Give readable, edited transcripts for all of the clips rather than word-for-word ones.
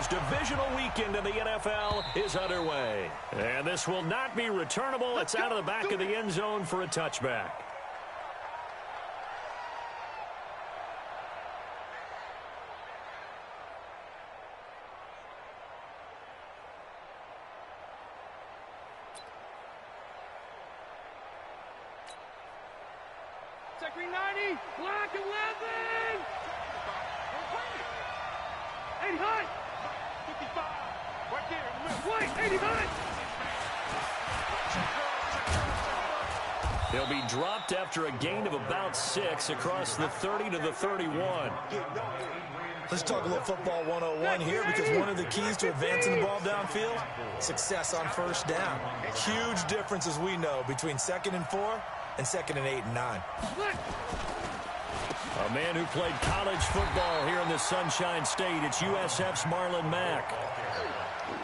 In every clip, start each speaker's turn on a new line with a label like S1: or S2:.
S1: as divisional weekend in the NFL is underway. And this will not be returnable. It's out of the back of the end zone for a touchback.
S2: Second 90, block 11. 80 high. 55. Right there. White, 80 high.
S1: He'll be dropped after a gain of about 6 across the 30 to the 31.
S3: Let's talk a little football 101 here, because one of the keys to advancing the ball downfield, success on first down. Huge difference, as we know, between 2nd and 4 and 2nd and 8 and 9.
S1: A man who played college football here in the Sunshine State. It's USF's Marlon Mack.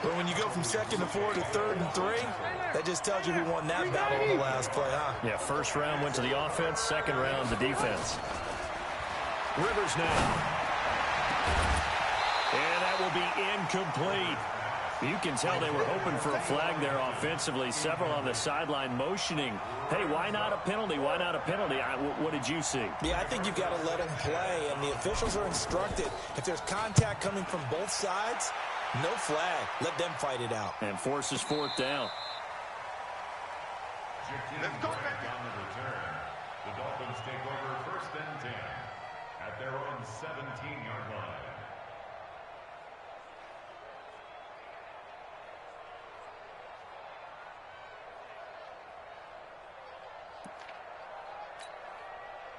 S3: But when you go from 2nd to 4 to 3rd and 3, that just tells you who won that battle on the last play, huh?
S1: Yeah, first round went to the offense, second round the defense. Rivers now. And that will be incomplete. You can tell they were hoping for a flag there offensively. Several on the sideline motioning, hey, why not a penalty? Why not a penalty? What did you see?
S3: Yeah, I think you've got to let them play, and the officials are instructed. If there's contact coming from both sides, no flag. Let them fight it out.
S1: And forces 4th down.
S4: Let's go back on the return. The Dolphins take over 1st and 10 at their own 17-yard line.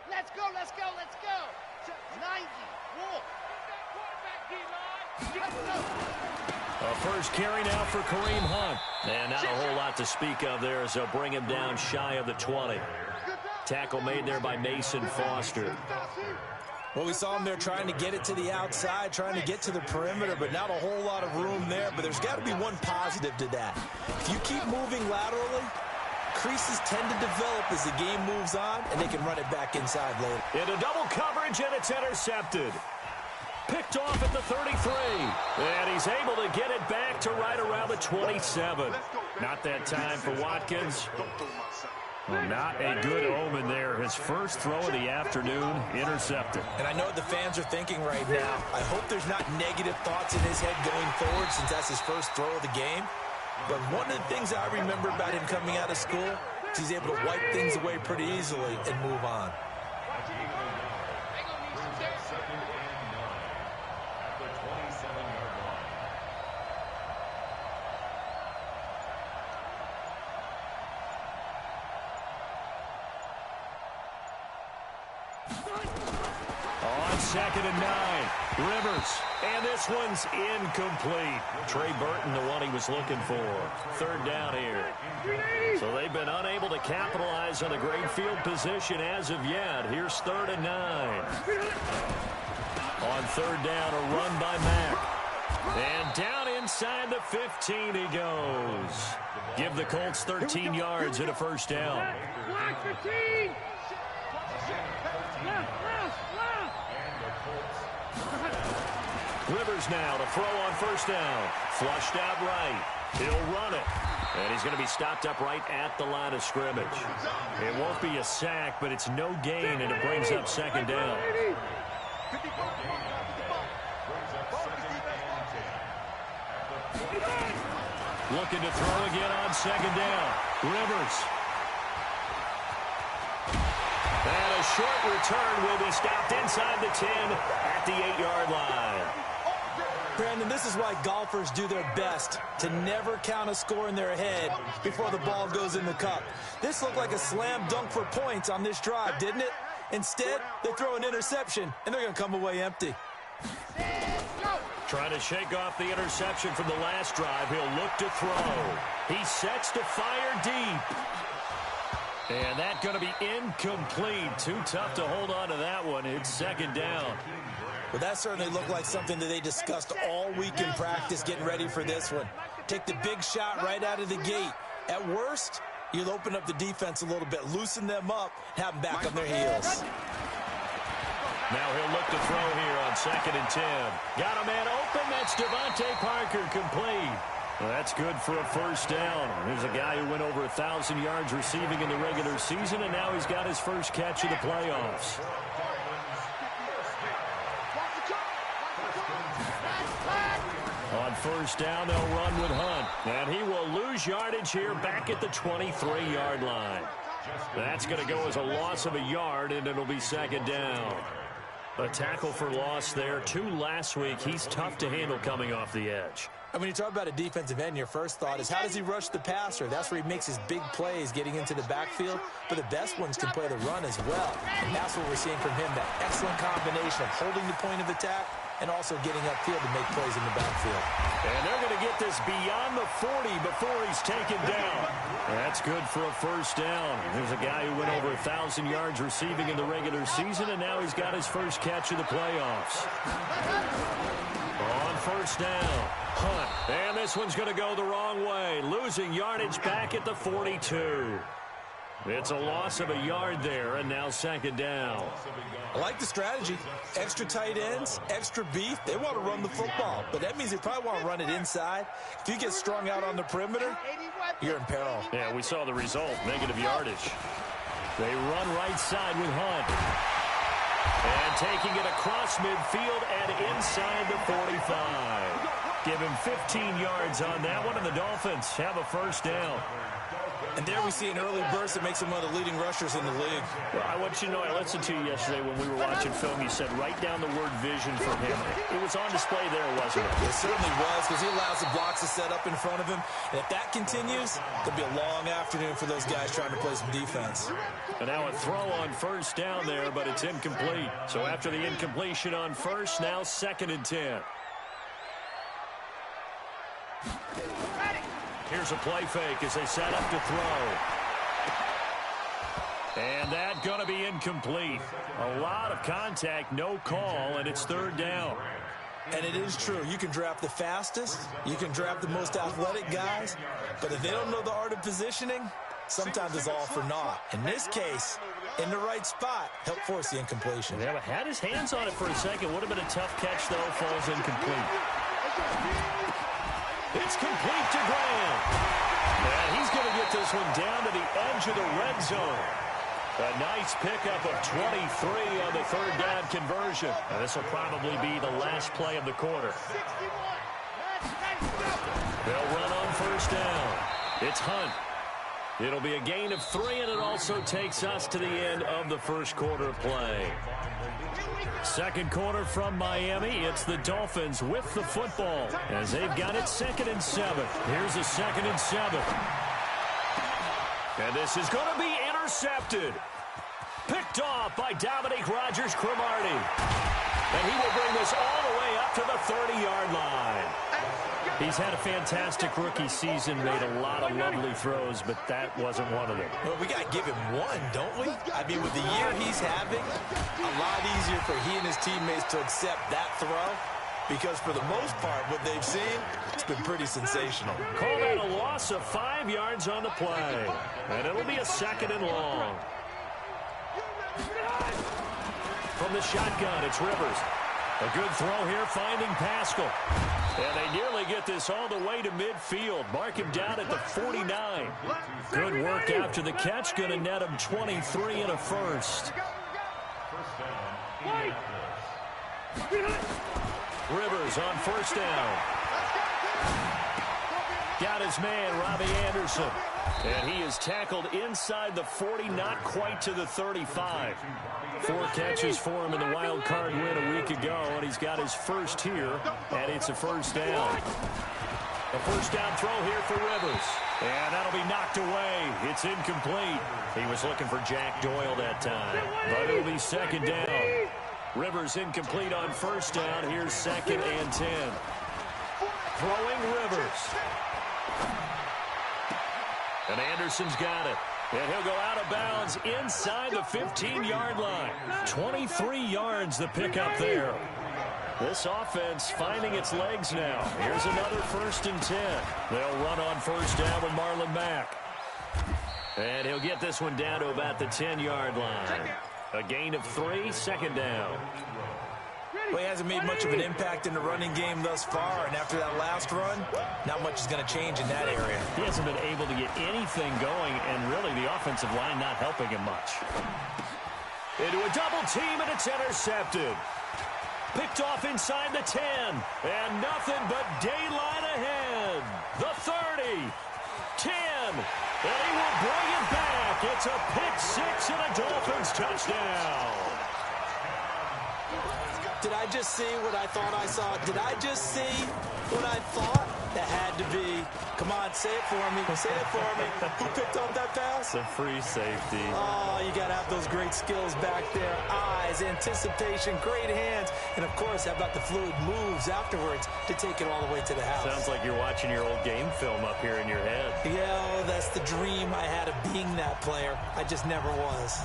S2: Let's go, let's go, let's go. 90, walk.
S1: A first carry now for Kareem Hunt. And not a whole lot to speak of there, so bring him down shy of the 20. Tackle made there by Mason Foster.
S3: Well, we saw him there trying to get it to the outside, trying to get to the perimeter, but not a whole lot of room there. But there's got to be one positive to that. If you keep moving laterally, creases tend to develop as the game moves on, and they can run it back inside later.
S1: Into double coverage, and it's intercepted. Picked off at the 33. And he's able to get it back to right around the 27. Not that time for Watkins. Well, not a good omen there. His first throw of the afternoon, intercepted.
S3: And I know what the fans are thinking right now. I hope there's not negative thoughts in his head going forward, since that's his first throw of the game. But one of the things I remember about him coming out of school is he's able to wipe things away pretty easily and move on.
S1: On 2nd and 9, Rivers, and this one's incomplete. Trey Burton, the one he was looking for. 3rd down here. So they've been unable to capitalize on the great field position as of yet. Here's 3rd and 9. On 3rd down, a run by Mack. And down inside the 15 he goes. Give the Colts 13 yards and a first down.
S2: Black 15.
S1: Rivers now to throw on 1st down. Flushed out right. He'll run it. And he's going to be stopped up right at the line of scrimmage. It won't be a sack, but it's no gain, and it brings up 2nd down. Looking to throw again on 2nd down. Rivers. And a short return will be stopped inside the 10 at the 8-yard line.
S3: Brandon, this is why golfers do their best to never count a score in their head before the ball goes in the cup. This looked like a slam dunk for points on this drive, didn't it? Instead, they throw an interception, and they're going to come away empty.
S1: Trying to shake off the interception from the last drive. He'll look to throw. He sets to fire deep. And that's going to be incomplete. Too tough to hold on to that one. It's 2nd down.
S3: Well, that certainly looked like something that they discussed all week in practice getting ready for this one. Take the big shot right out of the gate. At worst, you'll open up the defense a little bit, loosen them up, have them back on their heels.
S1: Now he'll look to throw here on 2nd and 10. Got a man open. That's Devontae Parker, complete. Well, that's good for a first down. Here's a guy who went over 1,000 yards receiving in the regular season, and now he's got his first catch of the playoffs. On first down, they'll run with Hunt. And he will lose yardage here back at the 23-yard line. That's going to go as a loss of a yard, and it'll be 2nd down. A tackle for loss there. 2 last week. He's tough to handle coming off the edge.
S3: And when you talk about a defensive end, your first thought is, how does he rush the passer? That's where he makes his big plays getting into the backfield. But the best ones can play the run as well. And that's what we're seeing from him, that excellent combination of holding the point of attack and also getting upfield to make plays in the backfield.
S1: And they're going to get this beyond the 40 before he's taken down. That's good for a first down. There's a guy who went over 1,000 yards receiving in the regular season, and now he's got his first catch of the playoffs. On first down, Hunt. And this one's going to go the wrong way, losing yardage back at the 42. It's a loss of a yard there, and now 2nd down.
S3: I like the strategy. Extra tight ends, extra beef. They want to run the football, but that means they probably want to run it inside. If you get strung out on the perimeter, you're in peril.
S1: Yeah, we saw the result, negative yardage. They run right side with Hunt. And taking it across midfield and inside the 45. Give him 15 yards on that one, and the Dolphins have a first down.
S3: And there we see an early burst that makes him one of the leading rushers in the league.
S1: Well, I want you to know, I listened to you yesterday when we were watching film. You said write down the word vision for him. It was on display there, wasn't it?
S3: It certainly was, because he allows the blocks to set up in front of him. And if that continues, it'll be a long afternoon for those guys trying to play some defense.
S1: And now a throw on first down there, but it's incomplete. So after the incompletion on first, now 2nd and 10. Here's a play fake as they set up to throw. And that going to be incomplete. A lot of contact, no call, and it's 3rd down.
S3: And it is true. You can draft the fastest. You can draft the most athletic guys. But if they don't know the art of positioning, sometimes it's all for naught. In this case, in the right spot, helped force the incompletion.
S1: Yeah, but had his hands on it for a second. Would have been a tough catch, though. Falls incomplete. It's complete to Graham. And he's going to get this one down to the edge of the red zone. A nice pickup of 23 on the 3rd down conversion. And this will probably be the last play of the quarter. They'll run on first down. It's Hunt. It'll be a gain of 3, and it also takes us to the end of the first quarter of play. Second quarter from Miami. It's the Dolphins with the football as they've got it 2nd and 7. Here's a 2nd and 7. And this is going to be intercepted. Picked off by Dominique Rodgers-Cromartie. And he will bring this all the way up to the 30-yard line. He's had a fantastic rookie season, made a lot of lovely throws, but that wasn't one of them.
S3: Well, we got to give him one, don't we? I mean, with the year he's having, a lot easier for he and his teammates to accept that throw, because for the most part, what they've seen, it's been pretty sensational.
S1: Call that a loss of 5 yards on the play, and it'll be a 2nd and long. From the shotgun, it's Rivers. A good throw here, finding Pascal. And they nearly get this all the way to midfield. Mark him down at the 49. Good work after the catch. Going to net him 23 and a first. Rivers on first down. Got his man, Robbie Anderson. And he is tackled inside the 40, not quite to the 35. 4 catches for him in the wild card win a week ago, and he's got his first here, and it's a first down. A first down throw here for Rivers. And that'll be knocked away. It's incomplete. He was looking for Jack Doyle that time, but it'll be 2nd down. Rivers incomplete on first down. Here's 2nd and 10. Throwing Rivers. And Anderson's got it. And he'll go out of bounds inside the 15-yard line. 23 yards the pickup there. This offense finding its legs now. Here's another 1st and 10. They'll run on first down with Marlon Mack. And he'll get this one down to about the 10-yard line. A gain of 3, second down.
S3: Well, he hasn't made much of an impact in the running game thus far, and after that last run, not much is going to change in that area.
S1: He hasn't been able to get anything going, and really the offensive line not helping him much. Into a double team, and it's intercepted. Picked off inside the 10, and nothing but daylight ahead. The 30, 10, and he will bring it back. It's a pick six and a Dolphins touchdown.
S3: Did I just see what I thought I saw? Did I just see what I thought? That had to be. Come on, say it for me. Say it for me. Who picked up that pass?
S1: The free safety.
S3: Oh, you got to have those great skills back there. Eyes, anticipation, great hands. And, of course, how about the fluid moves afterwards to take it all the way to the house?
S1: Sounds like you're watching your old game film up here in your head.
S3: Yeah, that's the dream I had of being that player. I just never was.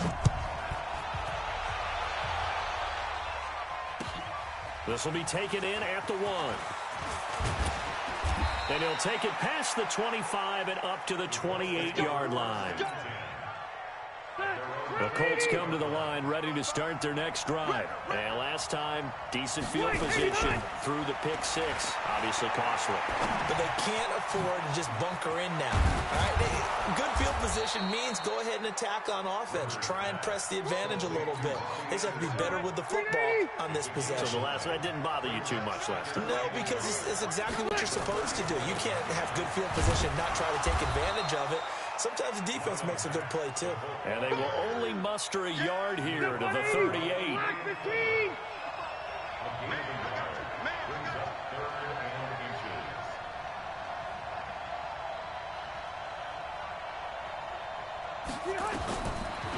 S1: This will be taken in at the 1. And he'll take it past the 25 and up to the 28-yard line. The Colts come to the line ready to start their next drive. And last time, decent field position through the pick six. Obviously costly.
S3: But they can't afford to just bunker in now. All right? Good field position means go ahead and attack on offense. Try and press the advantage a little bit. They just have to be better with the football on this possession.
S1: So the last one didn't bother you too much last time?
S3: No, because it's exactly what you're supposed to do. You can't have good field position and not try to take advantage of it. Sometimes the defense makes a good play, too.
S1: And they will only muster a yard here to the 38.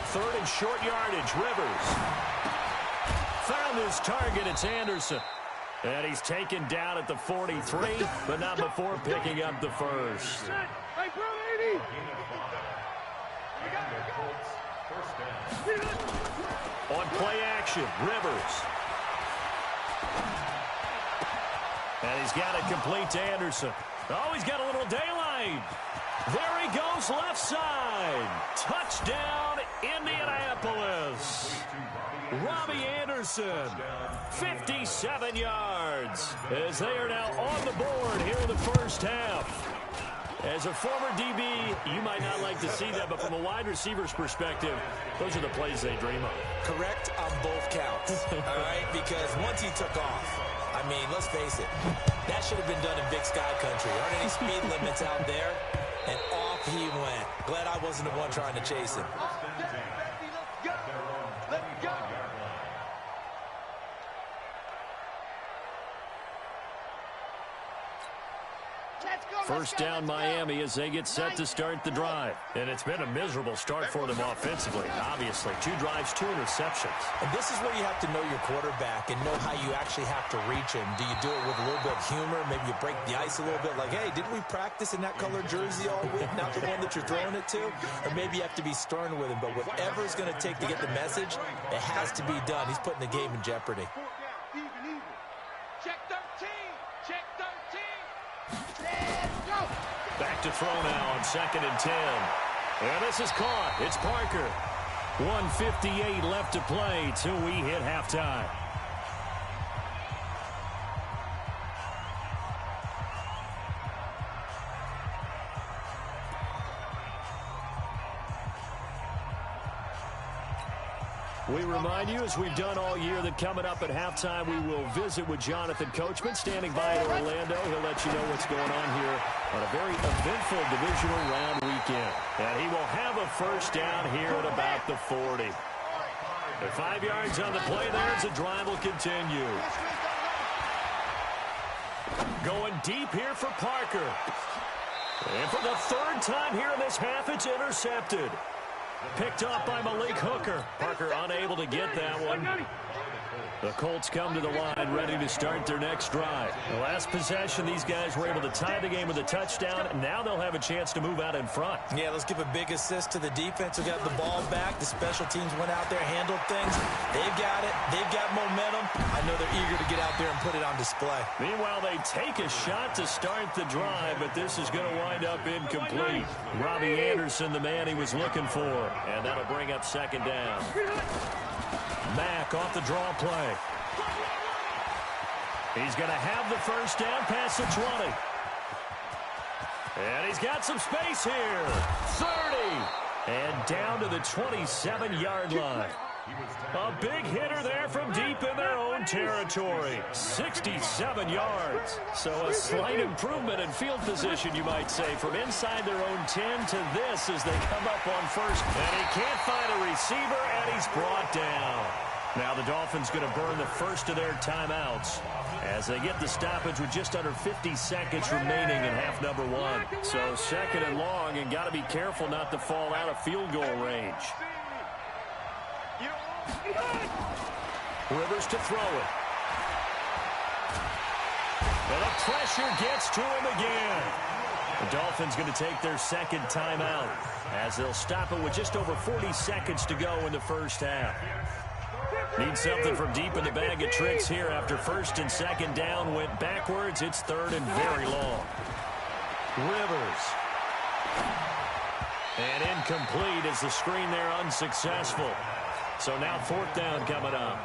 S1: Third and short yardage, Rivers. Found his target, it's Anderson. And he's taken down at the 43, but not before picking up the first. On play action, Rivers. And he's got it complete to Anderson. Oh, he's got a little daylight. There he goes, left side. Touchdown, Indianapolis. Robbie Anderson, 57 yards, as they are now on the board here in the first half. As a former DB, you might not like to see that, but from a wide receiver's perspective, those are the plays they dream of.
S3: Correct on both counts, all right? Because once he took off, I mean, let's face it, that should have been done in Big Sky Country. There aren't any speed limits out there, and off he went. Glad I wasn't the one trying to chase him.
S1: First down Miami as they get set to start the drive. And it's been a miserable start for them offensively, obviously. 2 drives, 2 interceptions.
S3: And this is where you have to know your quarterback and know how you actually have to reach him. Do you do it with a little bit of humor? Maybe you break the ice a little bit like, hey, didn't we practice in that colored jersey all week? Not the one that you're throwing it to? Or maybe you have to be stern with him. But whatever it's going to take to get the message, it has to be done. He's putting the game in jeopardy.
S2: Check 13. Check 13.
S1: Back to throw now on 2nd and 10. And this is caught. It's Parker. 1:58 left to play till we hit halftime. We remind you, as we've done all year, that coming up at halftime, we will visit with Jonathan Coachman, standing by in Orlando. He'll let you know what's going on here on a very eventful divisional round weekend. And he will have a first down here at about the 40. The 5 yards on the play there as the drive will continue. Going deep here for Parker. And for the 3rd time here in this half, it's intercepted. Picked off by Malik Hooker. Parker unable to get that one. The Colts come to the line ready to start their next drive. The last possession, these guys were able to tie the game with a touchdown. Now they'll have a chance to move out in front.
S3: Yeah, let's give a big assist to the defense who got the ball back. The special teams went out there, handled things. They've got it. They've got momentum. I know they're eager to get out there and put it on display.
S1: Meanwhile, they take a shot to start the drive, but this is going to wind up incomplete. Robbie Anderson, the man he was looking for. And that'll bring up 2nd down. Mack off the draw play. He's going to have the first down past the 20. And he's got some space here. 30. And down to the 27-yard line. A big hitter there from deep in their own territory. 67 yards. So a slight improvement in field position, you might say, from inside their own 10 to this as they come up on first. And he can't find a receiver, and he's brought down. Now the Dolphins going to burn the first of their timeouts as they get the stoppage with just under 50 seconds remaining in half number one. So second and long, and got to be careful not to fall out of field goal range. Rivers to throw it. And the pressure gets to him again. The Dolphins going to take their second timeout as they'll stop it with just over 40 seconds to go in the first half. Need something from deep in the bag of tricks here after first and second down went backwards. It's third and very long. Rivers. And incomplete as the screen there unsuccessful. So now fourth down coming up.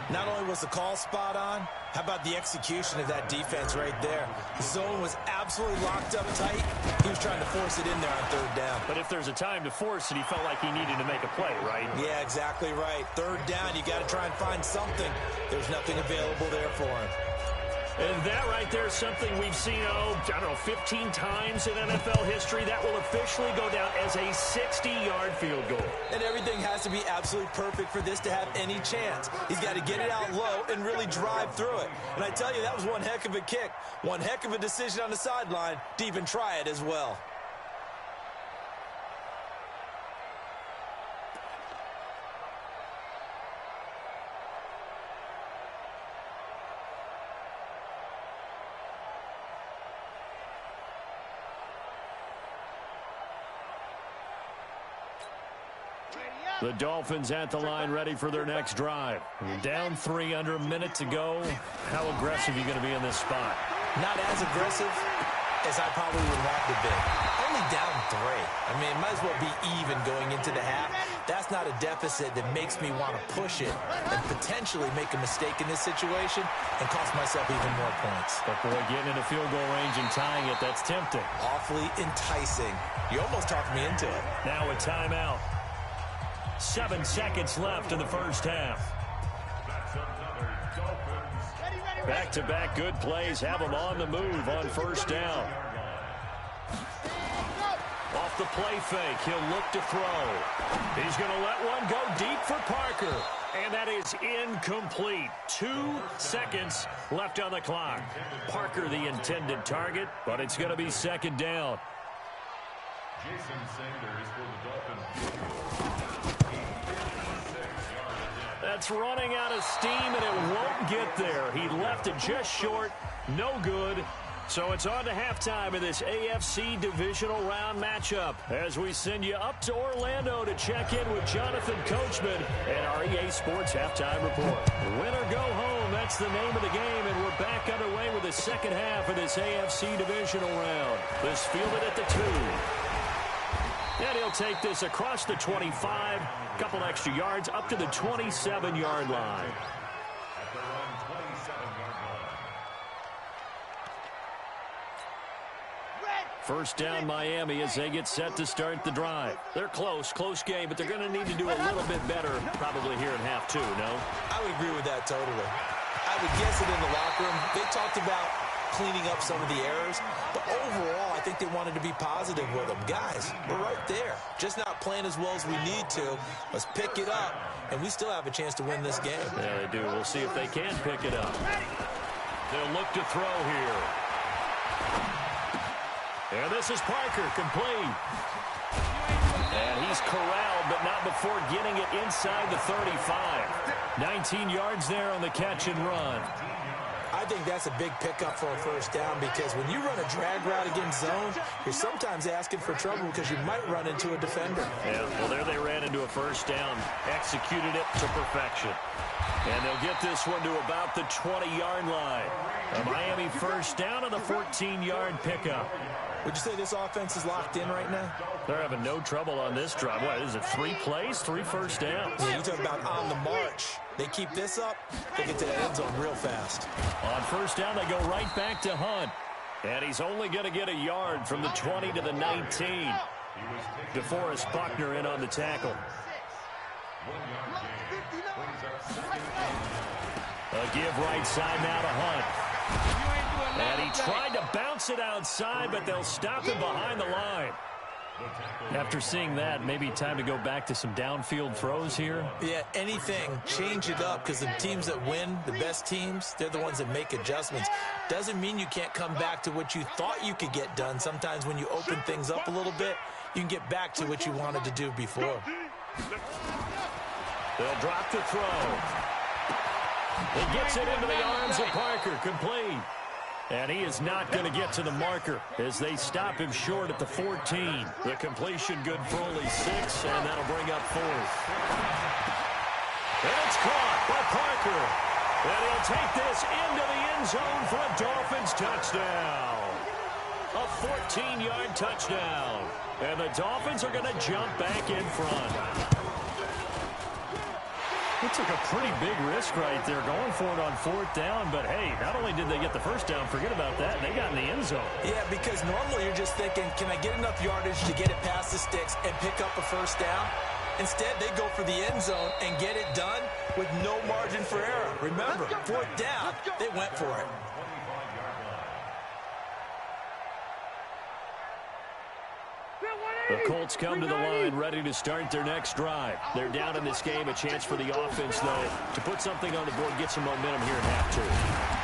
S3: Not only was the call spot on, how about the execution of that defense right there? The zone was absolutely locked up tight. He was trying to force it in there on third down.
S1: But if there's a time to force it, he felt like he needed to make a play, right?
S3: Yeah, exactly right. Third down, you got to try and find something. There's nothing available there for him.
S1: And that right there is something we've seen, I don't know, 15 times in NFL history. That will officially go down as a 60-yard field goal.
S3: And everything has to be absolutely perfect for this to have any chance. He's got to get it out low and really drive through it. And I tell you, that was one heck of a kick. One heck of a decision on the sideline to even try it as well.
S1: The Dolphins at the line ready for their next drive. Down 3 under a minute to go. How aggressive are you going to be in this spot?
S3: Not as aggressive as I probably would want to be. Only down 3. I mean, it might as well be even going into the half. That's not a deficit that makes me want to push it and potentially make a mistake in this situation and cost myself even more points.
S1: But boy, getting into field goal range and tying it, that's tempting.
S3: Awfully enticing. You almost talked me into it.
S1: Now a timeout. 7 seconds left in the first half. Back-to-back good plays have them on the move on first down. Off the play fake, he'll look to throw. He's going to let one go deep for Parker. And that is incomplete. 2 seconds left on the clock. Parker the intended target, but it's going to be second down.
S4: Jason Sanders for the Dolphins.
S1: That's running out of steam, and it won't get there. He left it just short. No good. So it's on to halftime of this AFC divisional round matchup as we send you up to Orlando to check in with Jonathan Coachman and our EA Sports Halftime Report. Win or go home, that's the name of the game, and we're back underway with the second half of this AFC divisional round. This fielded at the 2. And he'll take this across the 25, couple extra yards up to the 27-yard line. First down Miami as they get set to start the drive. They're close game, but they're going to need to do a little bit better probably here in half 2, no?
S3: I would agree with that totally. I would guess it in the locker room. They talked about cleaning up some of the errors, but overall I think they wanted to be positive with them. Guys, we're right there, just not playing as well as we need to. Let's pick it up, and we still have a chance to win this game.
S1: Yeah, they do. We'll see if they can pick it up. They'll look to throw here. And this is Parker, complete. And he's corralled, but not before getting it inside the 35. 19 yards there on the catch and run.
S3: I think that's a big pickup for a first down because when you run a drag route against zone, you're sometimes asking for trouble because you might run into a defender.
S1: Yeah, well, there they ran into a first down, executed it to perfection. And they'll get this one to about the 20-yard line. A Miami first down on the 14-yard pickup.
S3: Would you say this offense is locked in right now?
S1: They're having no trouble on this drive. What is it, 3 plays, 3 first downs?
S3: Yeah, you talk about on the march. They keep this up, they get to the end zone real fast.
S1: On first down, they go right back to Hunt. And he's only going to get a yard from the 20 to the 19. DeForest Buckner in on the tackle. A give right side now to Hunt. And he tried to bounce it outside, but they'll stop him behind the line. After seeing that, maybe time to go back to some downfield throws here.
S3: Yeah, anything. Change it up, because the teams that win, the best teams, they're the ones that make adjustments. Doesn't mean you can't come back to what you thought you could get done. Sometimes when you open things up a little bit, you can get back to what you wanted to do before.
S1: They'll drop the throw. He gets it into the arms of Parker, complete. And he is not going to get to the marker as they stop him short at the 14. The completion good for only 6, and that'll bring up 4th. And it's caught by Parker. And he'll take this into the end zone for a Dolphins touchdown. A 14-yard touchdown. And the Dolphins are going to jump back in front. He took a pretty big risk right there going for it on 4th down. But, hey, not only did they get the first down, forget about that, they got in the end zone.
S3: Yeah, because normally you're just thinking, can I get enough yardage to get it past the sticks and pick up a first down? Instead, they go for the end zone and get it done with no margin for error. Remember, 4th down, they went for it.
S1: The Colts come to the line ready to start their next drive. They're down in this game. A chance for the offense, though, to put something on the board, get some momentum here in half 2.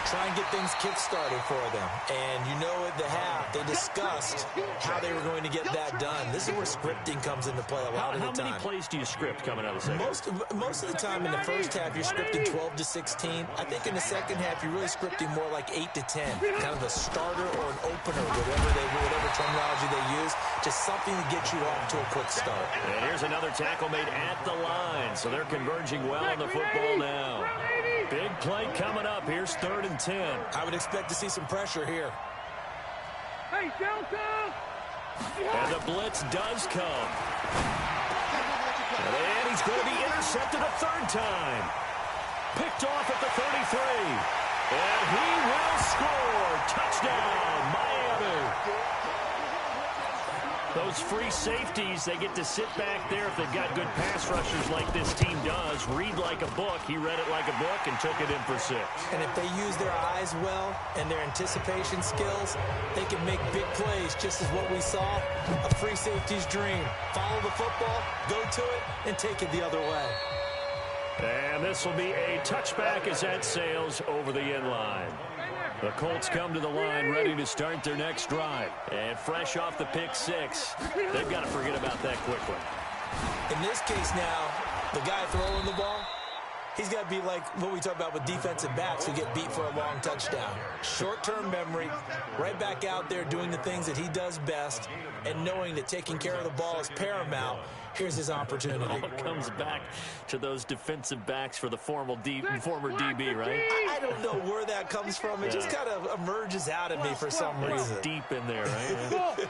S3: Try and get things kick-started for them. And you know at the half, they discussed how they were going to get that done. This is where scripting comes into play a lot of the time.
S1: How many plays do you script coming out of the second?
S3: Most of the time in the first half, you're scripting 12 to 16. I think in the second half, you're really scripting more like 8 to 10. Kind of a starter or an opener, whatever terminology they use. Just something to get you off to a quick start.
S1: And here's another tackle made at the line. So they're converging well on the football now. Big play coming up. Here's 3rd and 10.
S3: I would expect to see some pressure here.
S5: Hey, Delta!
S1: And the blitz does come. And he's going to be intercepted a 3rd time. Picked off at the 33. And he will score. Touchdown, Miami. Those free safeties, they get to sit back there if they've got good pass rushers like this team does. Read like a book. He read it like a book and took it in for 6.
S3: And if they use their eyes well and their anticipation skills, they can make big plays, just as what we saw, a free safety's dream. Follow the football, go to it, and take it the other way.
S1: And this will be a touchback as that sails over the end line. The Colts come to the line ready to start their next drive. And fresh off the pick 6, they've got to forget about that quickly.
S3: In this case now, the guy throwing the ball, he's got to be like what we talk about with defensive backs who get beat for a long touchdown. Short-term memory, right back out there doing the things that he does best, and knowing that taking care of the ball is paramount. Here's his opportunity.
S1: It all comes back to those defensive backs for the former DB, right?
S3: I don't know where that comes from. It just kind of emerges out of me for some reason.
S1: Deep in there, right?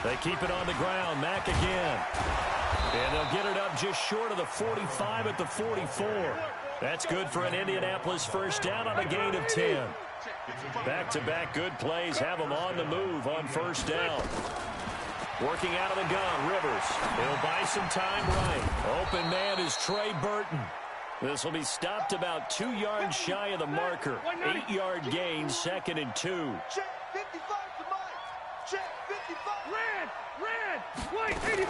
S1: They keep it on the ground. Mack again. And they'll get it up just short of the 45 at the 44. That's good for an Indianapolis first down on a gain of 10. Back-to-back good plays have them on the move on first down. Working out of the gun, Rivers. He'll buy some time right. Open man is Trey Burton. This will be stopped about 2 yards shy of the marker. 8-yard gain, 2nd and 2.
S2: Check 55 to Mike. Check 55.
S5: Red, white, 89.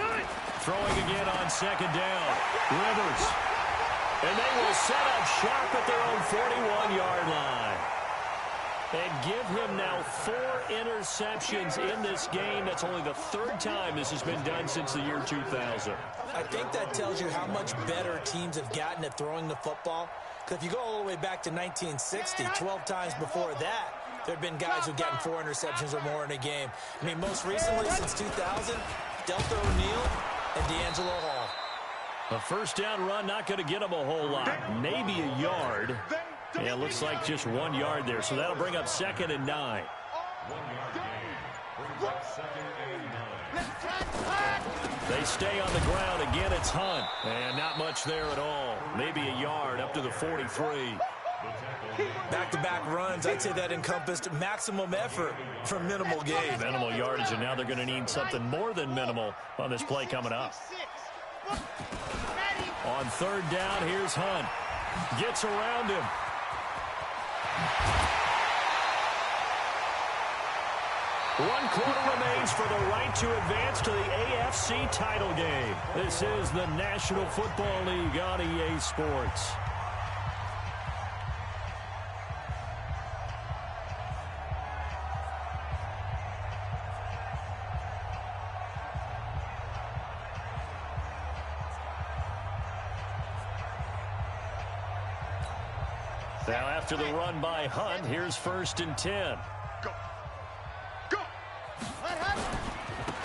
S1: Throwing again on 2nd down. Rivers. And they will set up shop at their own 41-yard line. And give him now 4 interceptions in this game. That's only the 3rd time this has been done since the year 2000.
S3: I think that tells you how much better teams have gotten at throwing the football. Because if you go all the way back to 1960, 12 times before that, there have been guys who've gotten 4 interceptions or more in a game. I mean, most recently, since 2000, Delta O'Neal and D'Angelo Hall.
S1: A first down run, not going to get him a whole lot. Maybe a yard. Yeah, looks like just 1 yard there. So that'll bring up 2nd and 9.
S4: 1 yard gain. Brings up 2nd and 9.
S1: They stay on the ground. Again, it's Hunt. And not much there at all. Maybe a yard up to the 43.
S3: Back-to-back runs, I'd say that encompassed maximum effort for minimal gain.
S1: Minimal yardage, and now they're going to need something more than minimal on this play coming up. On 3rd down, here's Hunt. Gets around him. One quarter remains for the right to advance to the AFC title game. This is the National Football League on EA Sports. Now after the run by Hunt, here's 1st and 10.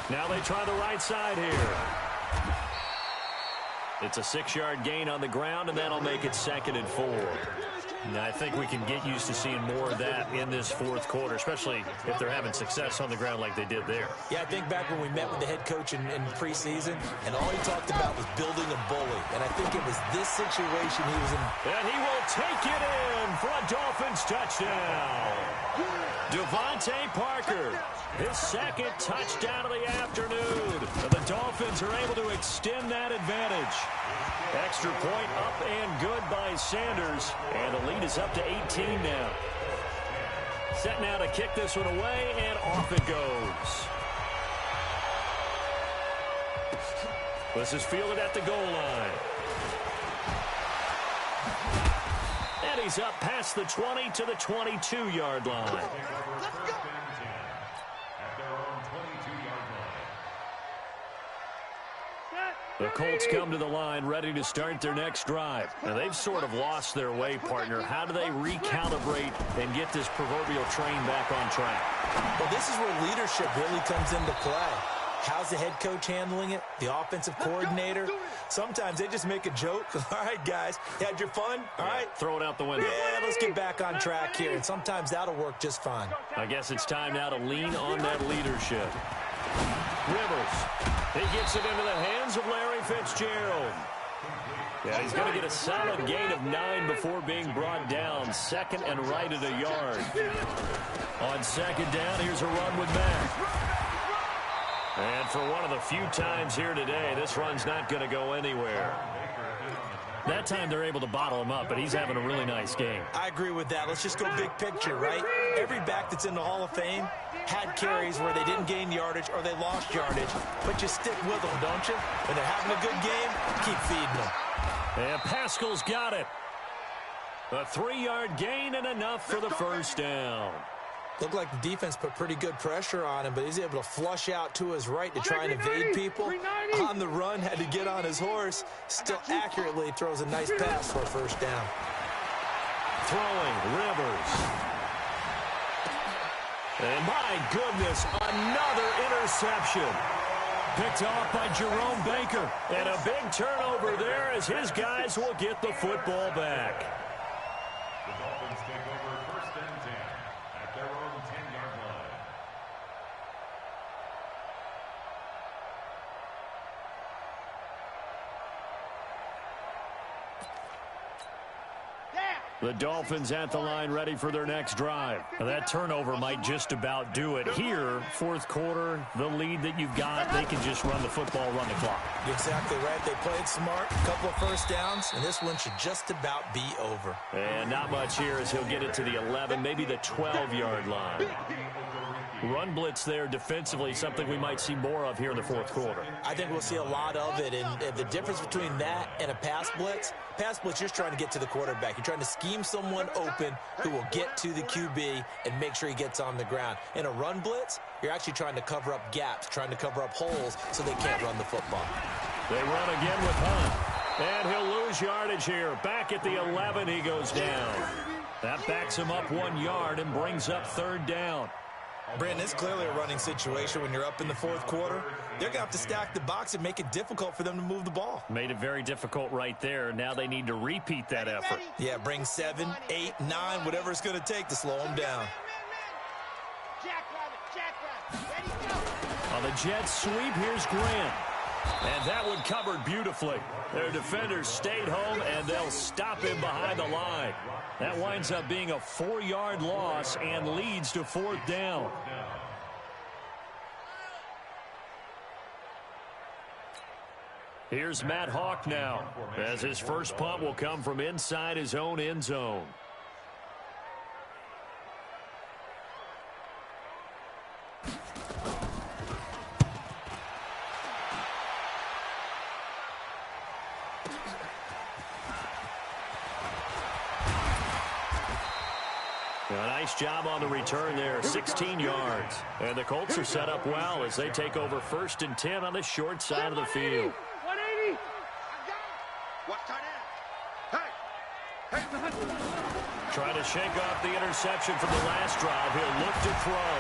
S1: Now they try the right side here. It's a 6-yard gain on the ground, and that'll make it 2nd and 4. Now, I think we can get used to seeing more of that in this 4th quarter, especially if they're having success on the ground like they did there.
S3: Yeah, I think back when we met with the head coach in preseason, and all he talked about was building a bully. And I think it was this situation he was in.
S1: And he will take it in for a Dolphins touchdown. Devontae Parker, his 2nd touchdown of the afternoon. The Dolphins are able to extend that advantage. Extra point up and good by Sanders. And the lead is up to 18 now. Set now to kick this one away, and off it goes. This is fielded at the goal line. And he's up past the 20 to the 22-yard line.
S2: Let's go.
S1: The Colts come to the line ready to start their next drive. Now, they've sort of lost their way, partner. How do they recalibrate and get this proverbial train back on track?
S3: Well, this is where leadership really comes into play. How's the head coach handling it? The offensive coordinator? Sometimes they just make a joke. All right, guys, you had your fun? All right.
S1: Throw it out the window.
S3: Yeah, let's get back on track here. And sometimes that'll work just fine.
S1: I guess it's time now to lean on that leadership. Rivers. He gets it into the hands of Larry Fitzgerald. Yeah, he's going to get a solid gain of 9 before being brought down. 2nd and right at a yard. On 2nd down, here's a run with Mack. And for one of the few times here today, this run's not going to go anywhere. That time they're able to bottle him up, but he's having a really nice game.
S3: I agree with that. Let's just go big picture, right? Every back that's in the Hall of Fame had carries where they didn't gain yardage or they lost yardage, but you stick with them, don't you? When they're having a good game, keep feeding them.
S1: And Pascal's got it. A 3-yard gain and enough for the first down.
S3: Looked like the defense put pretty good pressure on him, but he's able to flush out to his right to try and evade people. On the run, had to get on his horse. Still accurately throws a nice pass for a first down.
S1: Throwing, Rivers. And my goodness, another interception. Picked off by Jerome Baker. And a big turnover there as his guys will get the football back.
S4: The Dolphins take over 1st and 10 at their own 10-yard line.
S1: The Dolphins at the line ready for their next drive. Now that turnover might just about do it. Here, 4th quarter, the lead that you've got, they can just run the football, run the clock.
S3: Exactly right. They played smart, a couple of first downs, and this one should just about be over.
S1: And not much here as he'll get it to the 11, maybe the 12-yard line. Run blitz there defensively, something we might see more of here in the 4th quarter.
S3: I think we'll see a lot of it, and the difference between that and a pass blitz, you're just trying to get to the quarterback. You're trying to scheme someone open who will get to the QB and make sure he gets on the ground. In a run blitz, you're actually trying to cover up gaps, trying to cover up holes so they can't run the football.
S1: They run again with Hunt, and he'll lose yardage here. Back at the 11, he goes down. That backs him up 1 yard and brings up 3rd down.
S3: Brandon, it's clearly a running situation when you're up in the fourth quarter. They're going to have to stack the box and make it difficult for them to move the ball.
S1: Made it very difficult right there. Now they need to repeat that effort.
S3: Yeah, bring 7, 8, 9, whatever it's going to take to slow them down.
S2: Jackrabbit.
S1: On the Jets sweep, here's Grant. And that one covered beautifully. Their defenders stayed home, and they'll stop him behind the line. That winds up being a 4-yard loss and leads to 4th down. Here's Matt Hawk now, as his first punt will come from inside his own end zone. A nice job on the return there, 16 yards. And the Colts are set up well as they take over 1st and 10 on the short side of the field.
S5: 180.
S2: What tight end? Hey.
S1: Trying to shake off the interception from the last drive. He'll look to throw.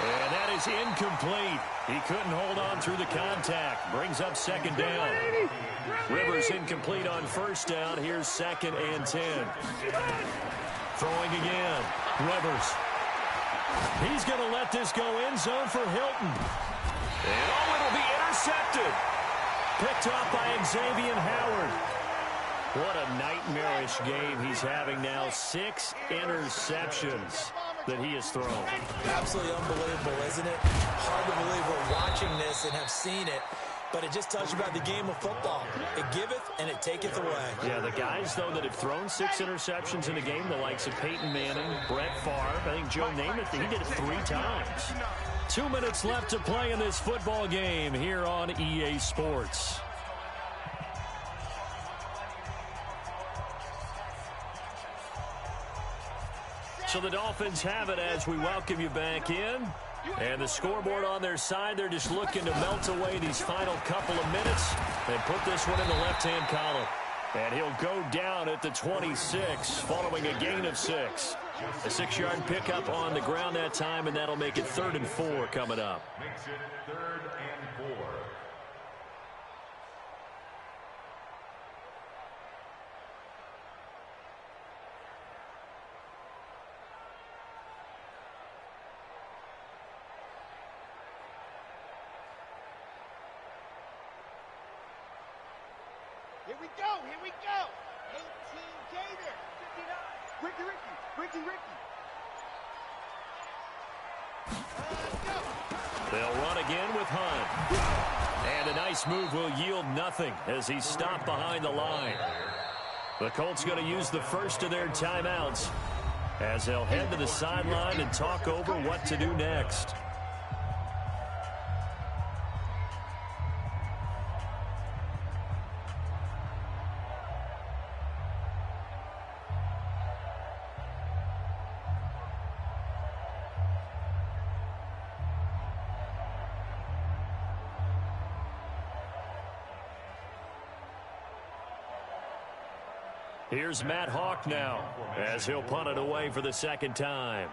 S1: And that is incomplete. He couldn't hold on through the contact. Brings up 2nd down. Rivers incomplete on 1st down. Here's 2nd and 10. Throwing again. Rivers. He's going to let this go end zone for Hilton. And it'll be intercepted. Picked off by Xavier Howard. What a nightmarish game he's having now. 6 interceptions that he has thrown.
S3: Absolutely unbelievable, isn't it? Hard to believe we're watching this and have seen it. But it just tells you about the game of football. It giveth and it taketh away.
S1: Yeah, the guys, though, that have thrown 6 interceptions in a game, the likes of Peyton Manning, Brett Favre, I think Joe Namath, he did it 3 times. 2 minutes left to play in this football game here on EA Sports. So the Dolphins have it as we welcome you back in. And the scoreboard on their side, they're just looking to melt away these final couple of minutes and put this one in the left-hand column. And he'll go down at the 26 following a gain of 6. A 6-yard pickup on the ground that time, and that'll make it 3rd and 4 coming up.
S4: Makes it 3rd and 4.
S2: Here we go, here we go. 18 Gator. 59. Ricky. Let's go.
S1: They'll run again with Hunt. And a nice move will yield nothing as he's stopped behind the line. The Colts going to use the first of their timeouts as they'll head to the sideline and talk over what to do next. Here's Matt Hawk now as he'll punt it away for the 2nd time.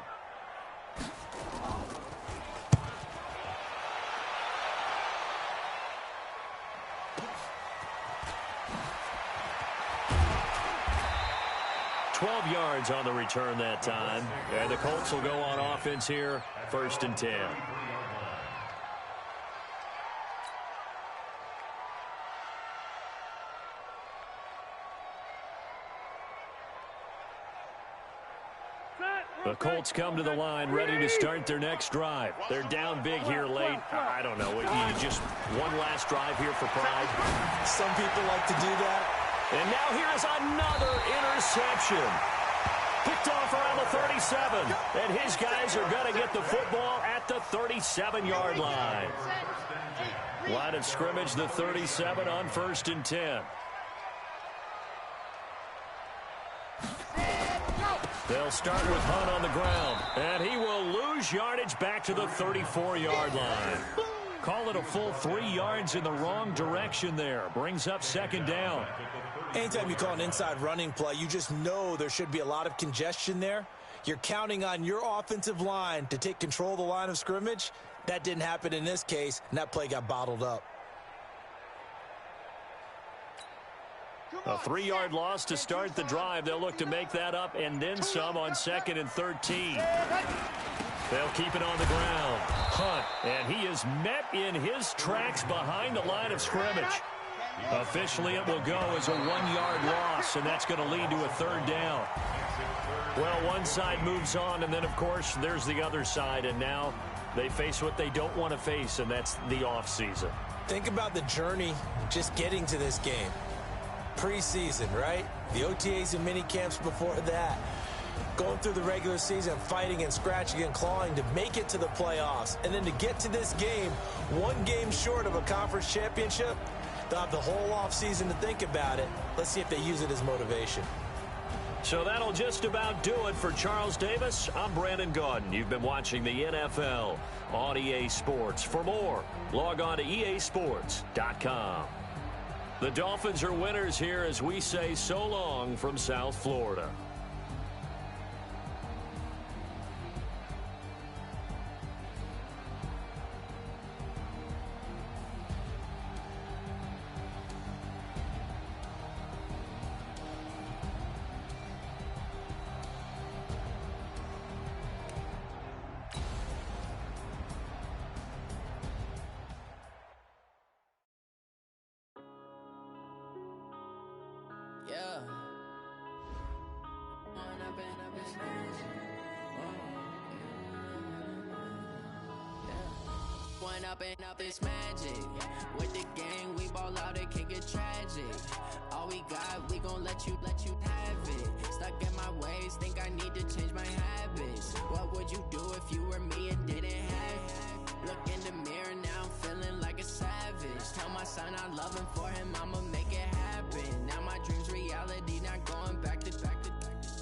S1: $12 yards on the return that time. And the Colts will go on offense here, 1st and 10. The Colts come to the line ready to start their next drive. They're down big here late. I don't know. You just one last drive here for pride.
S3: Some people like to do that.
S1: And now here's another interception. Picked off around the 37. And his guys are going to get the football at the 37-yard line. Line of scrimmage, the 37 on 1st and 10. They'll start with Hunt on the ground, and he will lose yardage back to the 34-yard line. Call it a full 3 yards in the wrong direction there. Brings up 2nd down.
S3: Anytime you call an inside running play, you just know there should be a lot of congestion there. You're counting on your offensive line to take control of the line of scrimmage. That didn't happen in this case, and that play got bottled up.
S1: A 3-yard loss to start the drive. They'll look to make that up and then some on 2nd and 13. They'll keep it on the ground. Hunt, and he is met in his tracks behind the line of scrimmage. Officially, it will go as a 1-yard loss, and that's going to lead to a 3rd down. Well, one side moves on, and then, of course, there's the other side, and now they face what they don't want to face, and that's the offseason.
S3: Think about the journey just getting to this game. Preseason, right? The OTAs and mini camps before that. Going through the regular season, fighting and scratching and clawing to make it to the playoffs. And then to get to this game, one game short of a conference championship, they'll have the whole offseason to think about it. Let's see if they use it as motivation.
S1: So that'll just about do it for Charles Davis. I'm Brandon Gaudin. You've been watching the NFL on EA Sports. For more, log on to easports.com. The Dolphins are winners here as we say so long from South Florida.
S6: Yeah. One up and up is magic. With the gang, we ball out, it can get tragic. All we got, we gon' let you have it. Stuck in my ways, think I need to change my habits. What would you do if you were me and didn't have it? Look in the mirror now, I'm feeling like a savage. Tell my son I love him, for him I'ma make it happen. Now my dream's reality, not going back to.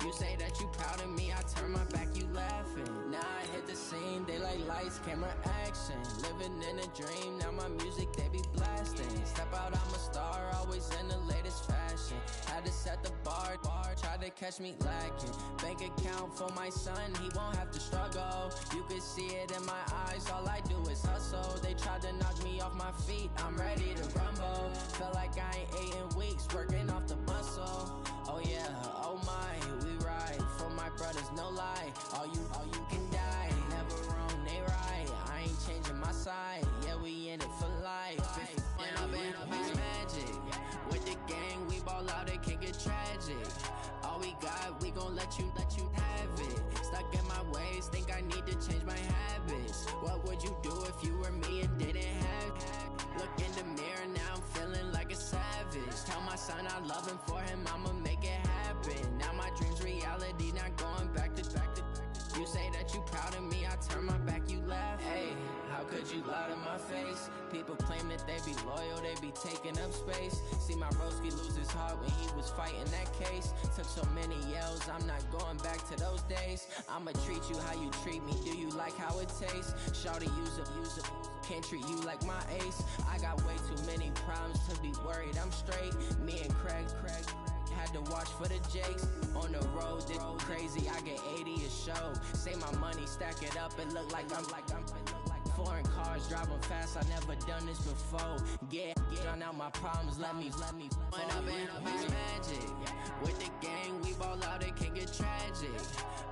S6: You say that you proud of me, I turn my back, you laughing. Now I hit the scene, they like lights, camera, action. Living in a dream, now my music, they be blasting. Step out, I'm a star, always in the latest fashion. Had to set the bar, try to catch me lacking. Bank account for my son, he won't have to struggle. You can see it in my eyes, all I do is hustle. They tried to knock me off my feet, I'm ready to rumble. Feel like I ain't ate in weeks, working off the muscle. Oh yeah, oh my, we ride for my brothers, no lie. All you can die, never wrong, they right. I ain't changing my side, yeah, we in it for life. When up and up is magic. With the gang, we ball out, it can get tragic. All we got, we gon' let you have it. Stuck in my ways, think I need to change my habits. What would you do if you were me and didn't have it? Look in the mirror now, I'm feeling like a savage. Tell my son I love him, for him I'ma make it happen. Now my dream's reality, not going back to. You say that you proud of me, I turn my back, you laugh. Hey, how could you lie to my face? People claim that they be loyal, they be taking up space. See my broski lose his heart when he was fighting that case. Took so many yells, I'm not going back to those days. I'ma treat you how you treat me, do you like how it tastes? Shawty, use up, can't treat you like my ace. I got way too many problems to be worried, I'm straight. Me and Craig had to watch for the Jakes. On the road, this crazy, I get 80 a show. Say my money, stack it up, it look like I'm foreign cars, driving fast, I never done this before. Get on out my problems, let me When up and up is magic. With the gang, we ball out, it can get tragic.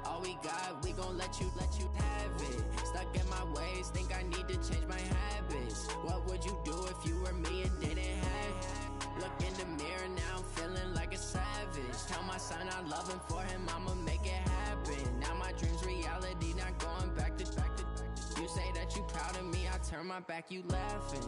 S6: All we got, we gon' let you have it. Stuck in my ways, think I need to change my habits. What would you do if you were me and didn't have it? Look in the mirror now, I'm feeling like a savage. Tell my son I love him, for him I'ma make it happen. Now my dream's reality, not going back to. You say that you proud of me, I turn my back, you laughing.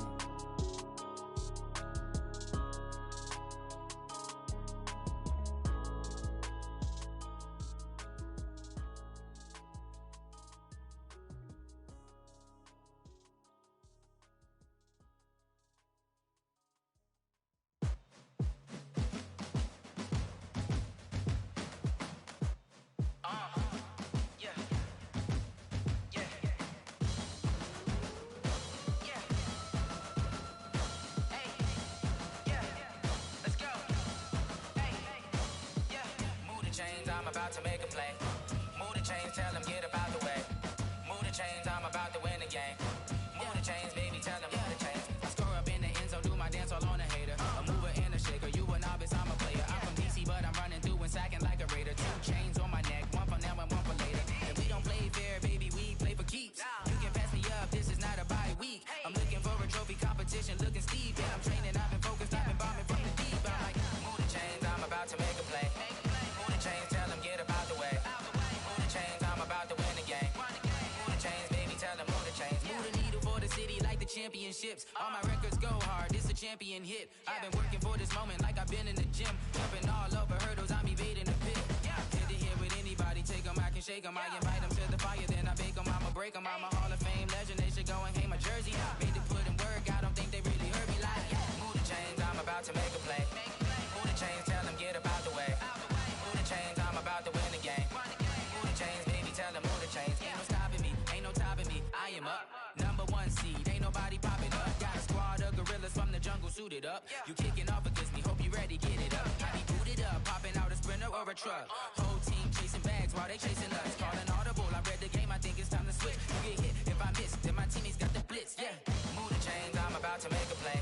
S7: I'm about to make a play. Move the chains.
S6: championships. All my records go hard, this a champion hit. I've been working for this moment like I've been in the gym. Jumping all over hurdles, I'm evading the pit. Head to head with anybody, take them, I can shake them. I invite them to the fire, then I bake them, I'ma break them. I'm a Hall of Fame legend, they should go and hang my jersey. Made to put in work, I don't think they really heard me like, move the chains, I'm about to make a play. Move the chains, tell them get up out the way. Move the chains, I'm about to win the game. Move the chains, baby, tell them move the chains. Ain't no stopping me, ain't no topping me, I am up. Number one seed, ain't nobody popping up. Got a squad of gorillas from the jungle suited up. You kicking off against me, hope you ready, get it up. I be booted up, popping out a Sprinter or a truck. Whole team chasing bags while they chasing us. Calling audible, I read the game, I think it's time to switch. You get hit if I miss, then my teammates got the blitz, yeah. Move the chains, I'm about to make a play.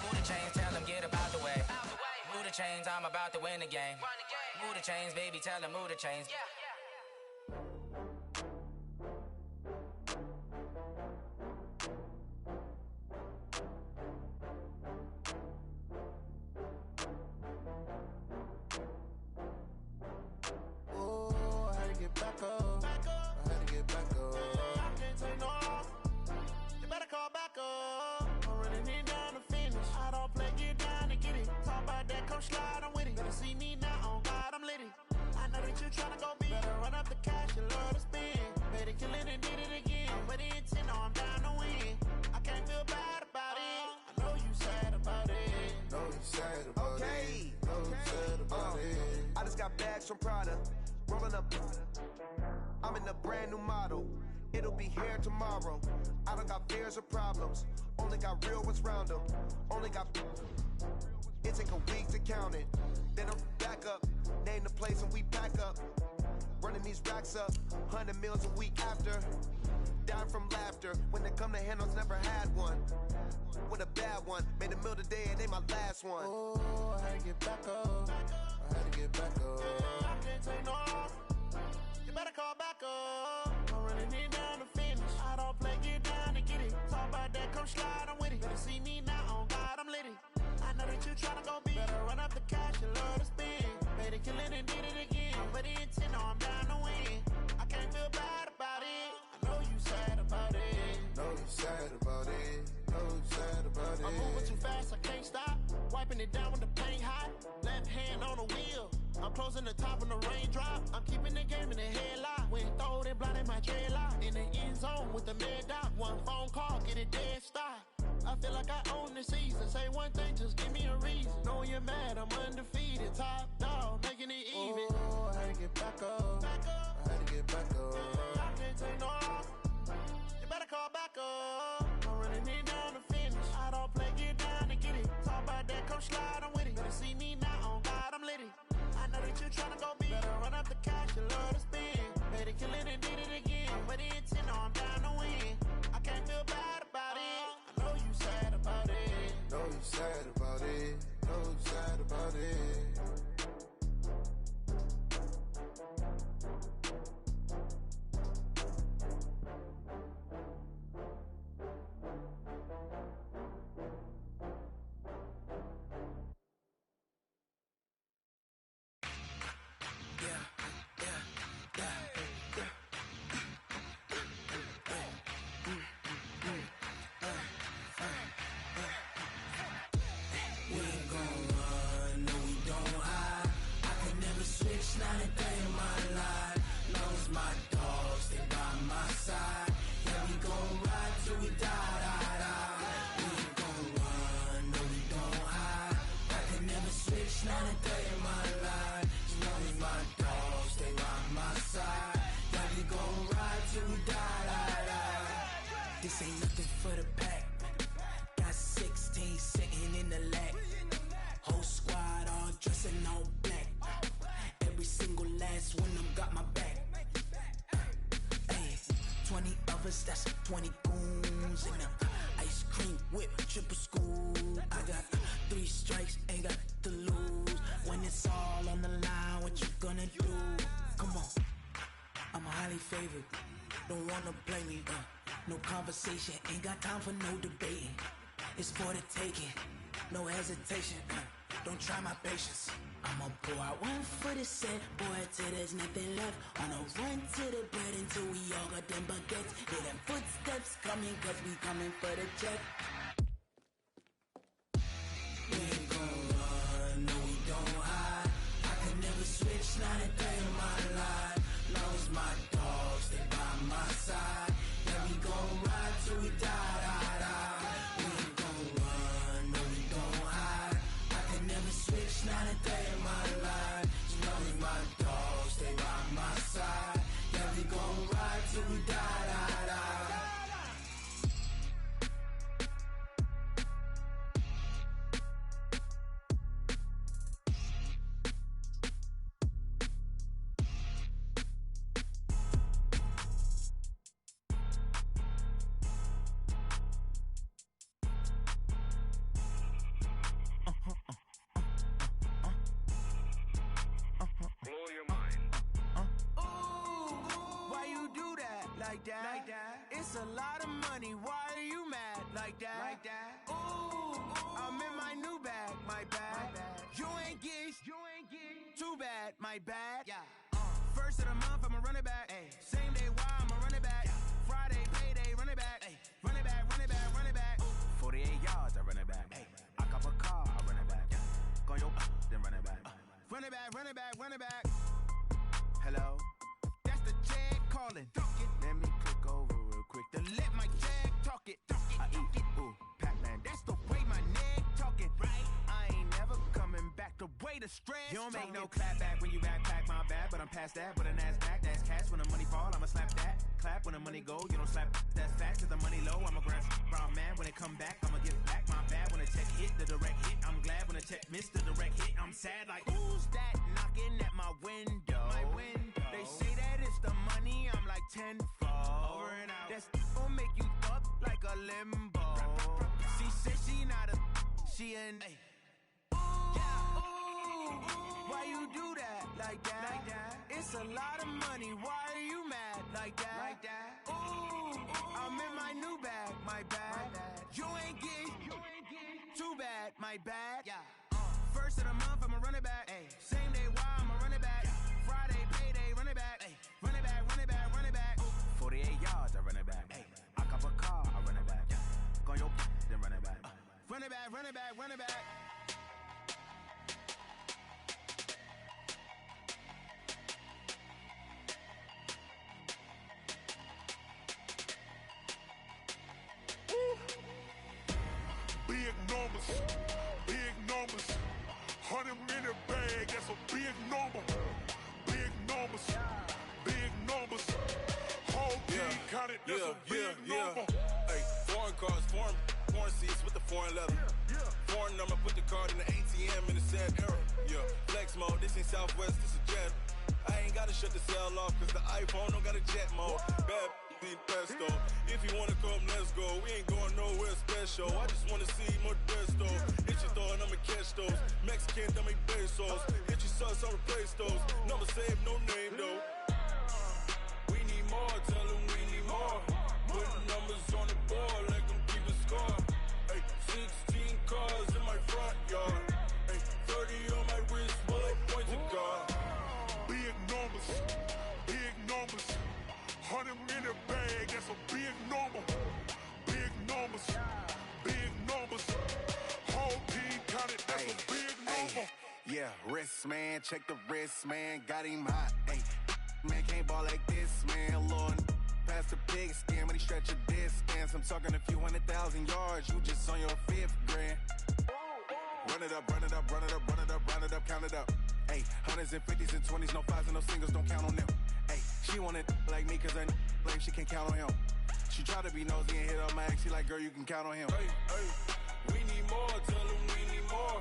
S6: Move the chains, tell them get up out the way. Move the chains, I'm about to win the game. Move the chains, baby, tell them move the chains.
S7: From Prada, rolling up. I'm in a brand new model. It'll be here tomorrow. I don't got fears or problems. Only got real ones round them. Only got. It take a week to count it. Then I'm back up. Name the place and we pack up. Running these racks up. 100 meals a week after. Dying from laughter. When it come to handles, never had one. With a bad one. Made a meal today and they my last one. Oh, I had to get back up. I had to get back up. I can't take no loss. You better call back up. I'm running it down to finish. I don't play, get down to get it. Talk about that, come slide, I'm with it. Better see me now, on God, I'm litty. I know that you tryna go big. Better run up the cash, you love to spend. Made it, kill it, and did it again. But the intent, no, I'm down to win. I can't feel bad about it. I know you sad about it. Know you sad about it. Know you sad about it. I'm moving too fast, I can't stop. Wiping it down with the paint hot. Left hand on the wheel. I'm closing the top of the raindrop. I'm keeping the game in the headlock. When throwed and blinded my dreadlock. In the end zone with the mad dot. One phone call, get it dead stop. I feel like I own the season. Say one thing, just give me a reason. Knowing you're mad, I'm undefeated. Top dog, making it even. Oh, I had to get back up. I had to get back up. I can't take no loss. You better call back up. I'm running it down to finish. I don't play, get down to get it. Talk about that, come slide, I'm with it. Better see me now, on God, I'm litty. I know that you tryna go big. Better run up the cash, you love to spend. Made it, kill it, and did it again. But the intent, no, I'm down to win. I can't feel bad about it. I know you sad about it. Know you sad about it. Know you sad about it. This ain't nothing for the pack. Got 16 sitting in the lap. Whole squad all dressing all black. Every single last one of them got my back. Hey, 20 of us, that's 20 goons in the ice cream whip, triple school. I got 3 strikes, ain't got to lose. When it's all on the line, what you gonna do? Come on, I'm highly favored. Don't wanna play me, no conversation, ain't got time for no debating. It's for the taking, no hesitation, don't try my patience. I'ma pour out one for the set, boy, till there's nothing left. On a run to the bread until we all got them baguettes. Hit them footsteps.
S8: steps coming, cause we coming for the check. We ain't gon' run, no we don't hide. I can never switch, not a day in my life. Long as my dogs, they by my side. Yeah, we gon' ride till we die, die, die. We ain't gon' run, no we don't hide. I can never switch, not a day in my life. As long as my dogs, they by my side. Yeah, we gon' ride till we die, die, die.
S2: Blow your mind.
S8: Why you do that like that? Like that? It's a lot of money. Why are you mad like that? Like that? Ooh, I'm in my new bag, my bad. You ain't get too bad, my bad. Yeah. First of the month, I'ma run it back. Ay. Same day, why I'ma run it back? Friday, payday, run it back. Ay. Run it back, run it back, run it back. 48 yards, I run it back. Ay. I cop a car, I run it back. Go your then run it back. Run it back, run it back, run it back. Hello? That's the Jag calling. Let me click over real quick to let my Jag talk it. I eat it, ooh, Pac-Man. That's the way my neck talking. Right? I ain't never coming back the way the stress. You don't make no clap back when you backpack, my bad. But I'm past that with a NASDAQ. That's cash when the money fall, I'ma slap that. Clap when the money go, you don't slap. That's fast cause the money low. I'm a ground man. When it come back, I'ma get back. My bad when the check hit, the direct hit. I'm glad when the check missed the direct hit. I'm sad like, who's that knocking at my window? My window. They say that it's the money, I'm like tenfold. Over and out. That's gon' make you up like a limbo. She said she not a, she an. Why you do that like that? Like that? It's a lot of money. Why are you mad like that? Like that? Ooh, I'm in my new bag, my bad. You ain't get too bad, my bad. Yeah. First of the month, I'ma run it back. Ay. Same day, why I'ma run it back? Friday, payday, run it back. Ay. Run it back, run it back, run it back. 48 yards, I run it back. Ay. I cop a car, I run it back. Go your then run it back. Run it back, run it back, run it back.
S9: Big numbers, big numbers. 100-minute bag, that's a big number. Big numbers, big numbers. Whole team counted, that's a big number.
S10: Hey, foreign cars, foreign seats with the foreign leather. Foreign number, put the card in the ATM in the sad era. Yeah, flex mode, this ain't Southwest, this a jet. I ain't gotta shut the cell off, cause the iPhone don't got a jet mode. Bad need pesto. If you wanna come, let's go. We ain't going nowhere special. I just wanna see more pesto. Hit your thought, I'ma catch those. Mexican, don't make pesos. Hit your sus, I'll replace those. Number saved, no name though. We need more, tell them we need more. Putting numbers on the board like I'm keeping score. Hey, 16 cars in my front yard. Hey, 30 on my wrist, bullet point to God.
S9: Big numbers, big numbers. 100-minute bag, that's a big number. Big numbers, big numbers. Whole team counted, that's a big number.
S11: Yeah, wrist man, check the wrist man, got him hot. Ay, man can't ball like this, man. Lord, past the pig skin when he stretch a distance. I'm talking a few 100,000 yards, you just on your 5th grand. Run it up, run it up, run it up, run it up, run it up, count it up. Ay, 100s and 50s and 20s, no 5s and no singles, don't count on them. Ay, she want it like me, cause I blame she can't count on him. She try to be nosy and hit up my ex, she like, girl, you can count on him.
S10: Hey, hey, we need more, tell them we need more.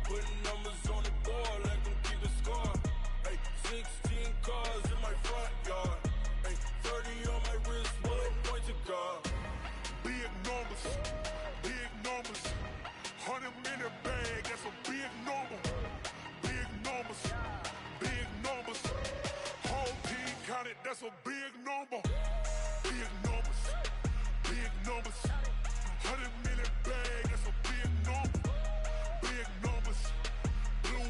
S10: Putting numbers on the board like I'm keeping score. Hey, 16 cars in my front yard. Hey, 30 on my wrist, bullet point to God.
S9: Big numbers, big numbers. 100-minute bag, that's a big number. Big numbers, big numbers. Whole team counted, that's a big number. Big numbers, big numbers. 100-minute bag, that's a big number. Big numbers. Blew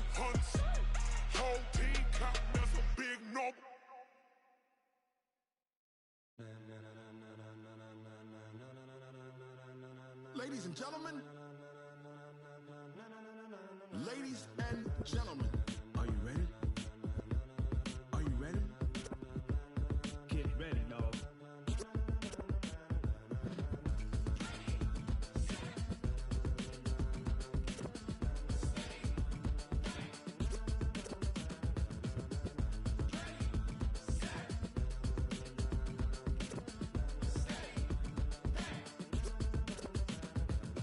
S9: Ladies and gentlemen. Ladies and gentlemen. Are you ready? Are you ready?
S5: Get ready, dog.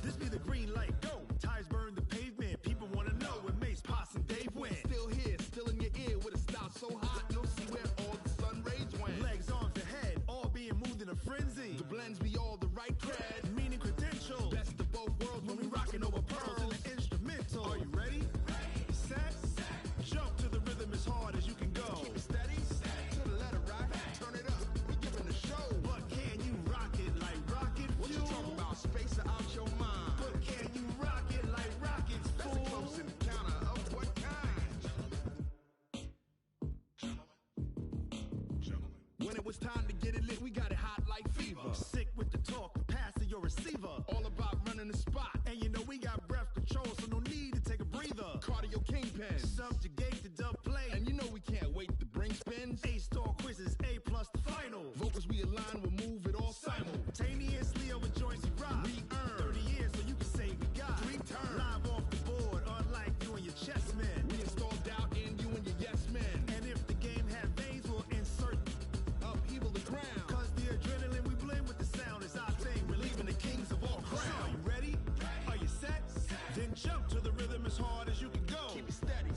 S9: This be the green light, go. Tires burn the pavement. People wanna know when Mace, Pops, and Dave went. Still here, still in your ear with a style so hot, you'll see where all the sun rays went. Legs, arms, ahead, all being moved in a frenzy. The blends be all the right cred, meaning credentials. Best of both worlds when we rockin' over pearls in the instrumental. Are you ready? Set, jump to the rhythm as hard as you can go. Keep it steady, to the letter right. Turn it up, we giving the show. But can you rock it like rocket fuel? What you talking about? Space out your mind. But can you rock it like rockets, fool? That's a close encounter of what kind? When it was time to get it lit, we got it hot like fever. Sick with the talk, the pass to your receiver. All about running the spot. And you know we got breath control, so no need to take a breather. Cardio kingpin, subjugate the dub play. And you know we can't wait to bring spins. A-star quizzes, A+ the final. Vocals we align, we'll move it all simultaneously over joints we rock. We earn 30 years, so you can say we got 3 turns. Live off the board, unlike you and your chess men. We install doubt in you and your yes men. And if the game had veins, we'll insert upheaval the ground. Cause the adrenaline we blend with the sound is our thing. We're leaving the kings of all crowns. So are you ready? Are you set? Then jump to the rhythm as hard as you can go. Keep it steady,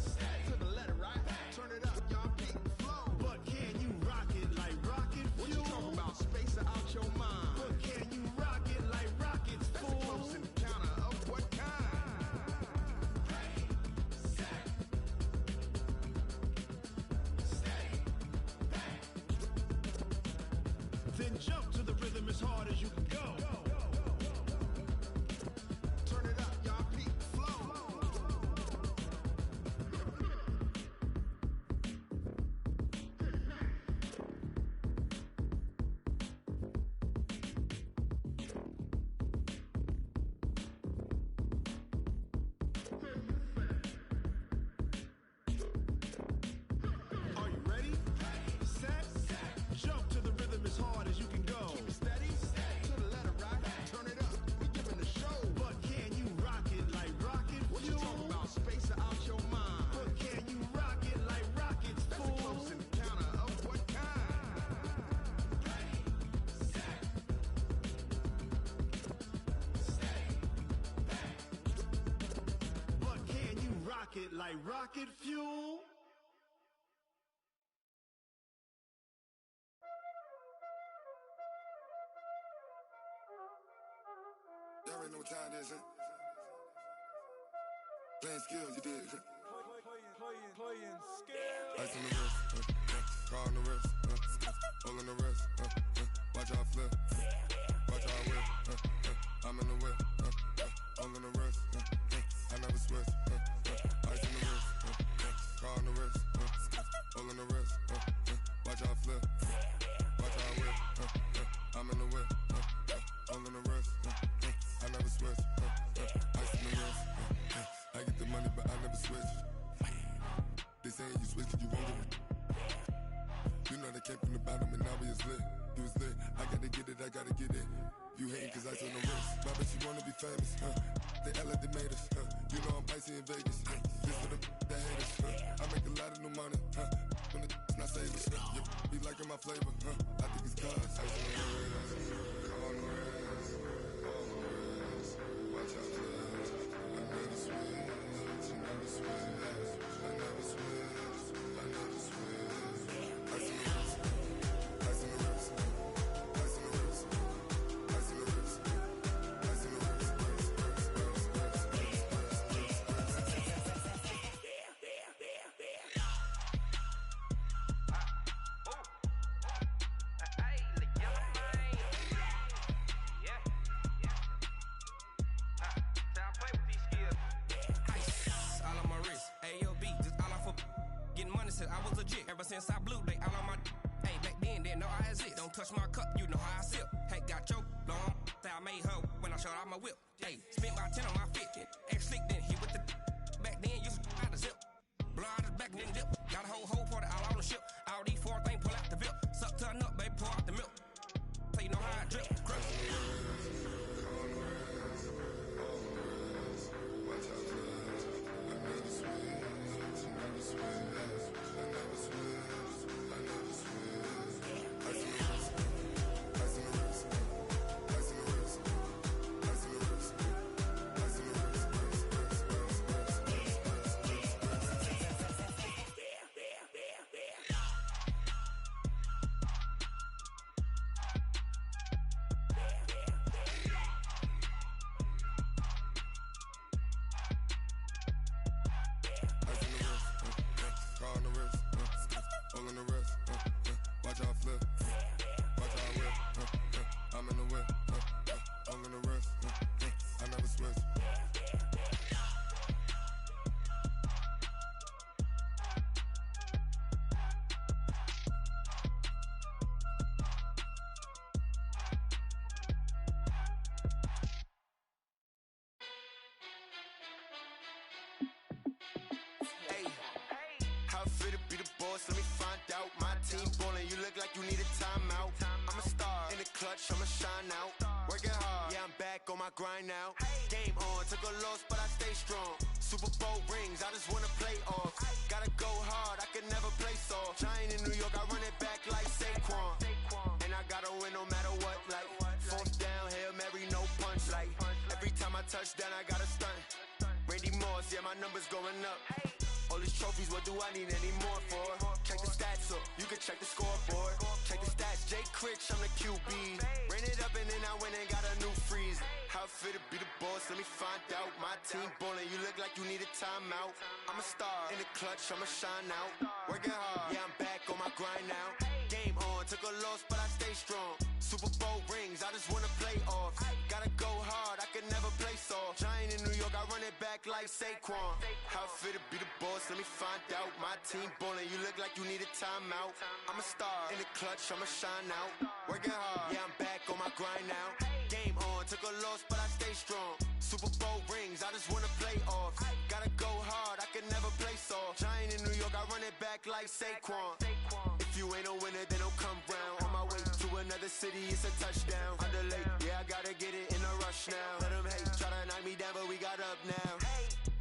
S9: to the letter right. Turn it up, y'all beat the flow. But can you rock it like rocket fuel? What you talking about? Space out your mind. But can you rock it like rockets, fool? That's a close encounter of what kind? Then jump to the rhythm as hard as you can go. Turn it up, y'all beat the flow. Are you ready? Set, jump to the rhythm as hard as you can go. Keep it steady, to the letter right. Turn it up, we giving the show. But can you rock it like rocket fuel? What you talking about? Space out your mind. But can you rock it like rockets, fool? That's a close encounter of what kind? But can you rock it like rocket fuel?
S12: Y'all already know what time it is, huh? Playing skills, you did.
S10: Playing skills.
S12: Ice on the wrist, car on the wrist, hole in the wrist, watch how I flip, watch how I whip, I'm in the whip, hole in the wrist, I never switch, ice on the wrist, car on the wrist, hole in the wrist, watch how I flip, watch how I whip, I'm in the whip, hole in the wrist, I never switch, ice on the wrist, I get the money but I never switch. They saying you switch cause you won't get it. You know they came from the bottom and now we is lit. You was lit, I gotta get it, I gotta get it. You hating cause I on the wrist. My bitch, you wanna be famous, They act like they made us, You know I'm icy in Vegas, This for the that hate us, I make a lot of new money, When the not savers, You be liking my flavor, I think it's cause ice on the wrist, on the wrist, on the wrist. Watch out for this, I never switch, I never switch. I never switch, I never switch. Ice on the wrist, ice on the wrist, ice on the wrist, ice on the wrist, ice on the wrist,
S13: Ever since I blew, they all on my hey, back then, didn't know I exist. Don't touch my cup, you know how I sip. Hey, got your long, I made her when I shot out my whip. Hey, spent about 10 on my 50. Act slick, then hit with the back then, used to out the zip. Blow out his back, then dip. Got a whole party all on the ship. All these four things pull out the VIP. Suck to a nut, baby, pour out the milk. So you know how I drip. Crush.
S7: Let me find out. My team ballin', you look like you need a timeout. I'm a star in the clutch, I'ma shine out. Working hard, yeah, I'm back on my grind now. Game on, took a loss, but I stay strong. Super Bowl rings, I just wanna play off. Gotta go hard, I can never play soft. Giant in New York, I run it back like Saquon. And I gotta win no matter what, like fourth down, Hail Mary, no punch. Like every time I touch down, I gotta stunt. Randy Moss, yeah, my numbers going up. All these trophies, what do I need any more for? Check the stats up, you can check the scoreboard. Check the stats, Jay Critch, I'm the QB. Ran it up and then I went and got a new freeze. How it feel to be the boss, let me find out. My team ballin', you look like you need a timeout. I'm a star in the clutch, I'ma shine out. Working hard, yeah, I'm back on my grind now. Game on, took a loss, but I stay strong. Super Bowl rings, I just wanna play off. Gotta go hard, I can never play soft. Giant in New York, I run it back like Saquon. How it feel to be the boss, let me find out. My team ballin', you look like you need a timeout. I'm a star in the clutch, I'ma shine out. Working hard, yeah, I'm back on my grind now. Game on, took a loss, but I stay strong. Super Bowl rings, I just wanna play off. Gotta go hard, I can never play soft. Giant in New York, I run it back like Saquon. If you ain't a winner, then don't come round. On my way to another city, it's a touchdown. Underlay, yeah, I gotta get it in a rush now. Let them hate, try to knock me down, but we got up now.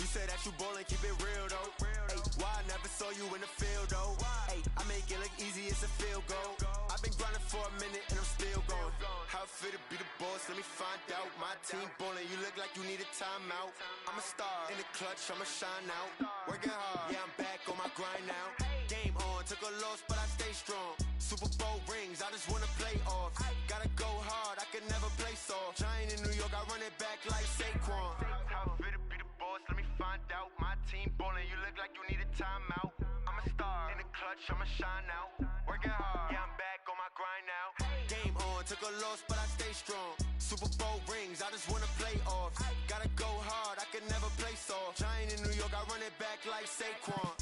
S7: You say that you ballin', keep it real though. Ay, why I never saw you in the field though? Ay, I make it look easy, it's a field goal. I've been grinding for a minute and I'm still going. How it feel to be the boss, let me find out. My team ballin', you look like you need a timeout. I'm a star in the clutch, I'ma shine out. Working hard, yeah, I'm back on my grind now. Game on, took a loss, but I stay strong. Super Bowl rings, I just wanna play off. Gotta go hard, I can never play soft. Giant in New York, I run it back like Saquon. How it feel to be the boss, let me find out. My team ballin', you look like you need a timeout. I'm a star in the clutch, I'ma shine out. Working hard, yeah, I'm back on my grind now. Game on, took a loss, but I stay strong. Super Bowl rings, I just wanna play off. Gotta go hard, I can never play soft. Giant in New York, I run it back like Saquon.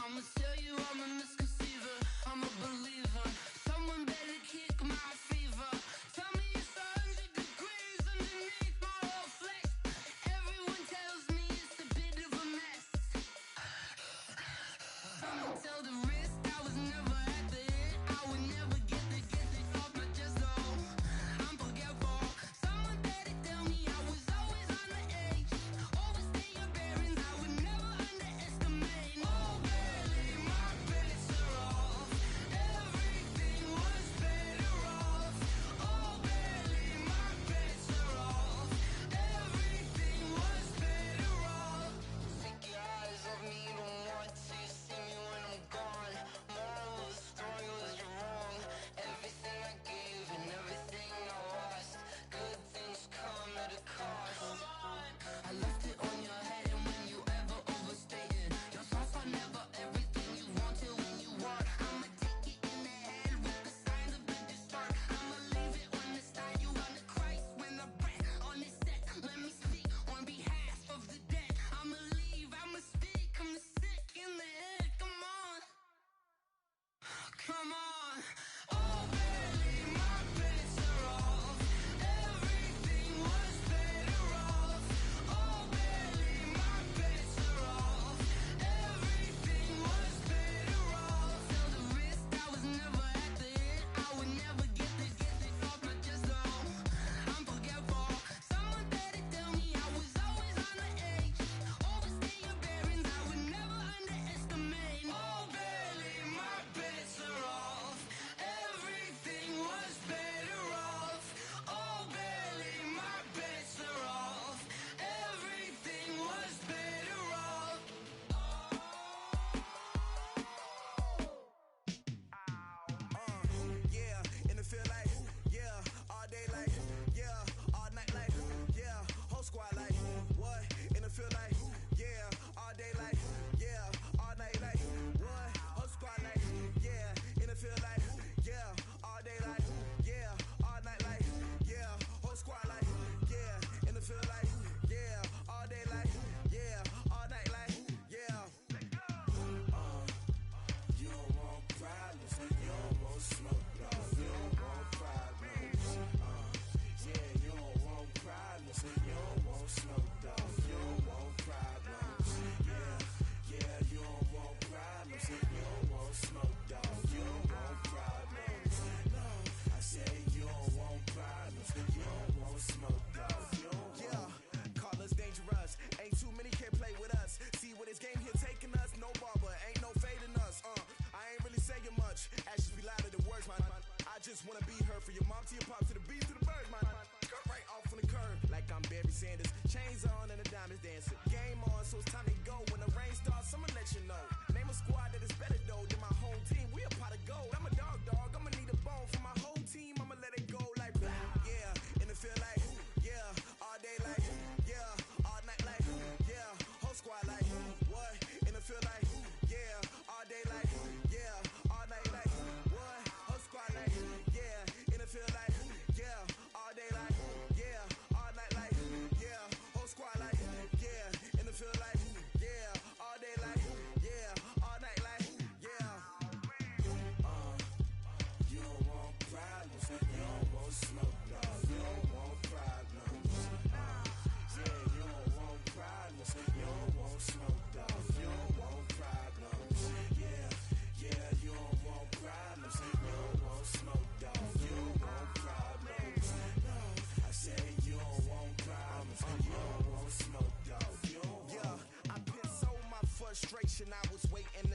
S8: I'ma tell you I'm a misconceiver, I'm a believer. Someone better kick my fever. Tell me it's 100 degrees underneath my whole flesh. Everyone tells me it's a bit of a mess. I'ma tell the rest I was never at the end. I would never get the off my chest though. I'm forgetful. Someone better tell me I was always on the edge. Overstay your bearings, I would never underestimate.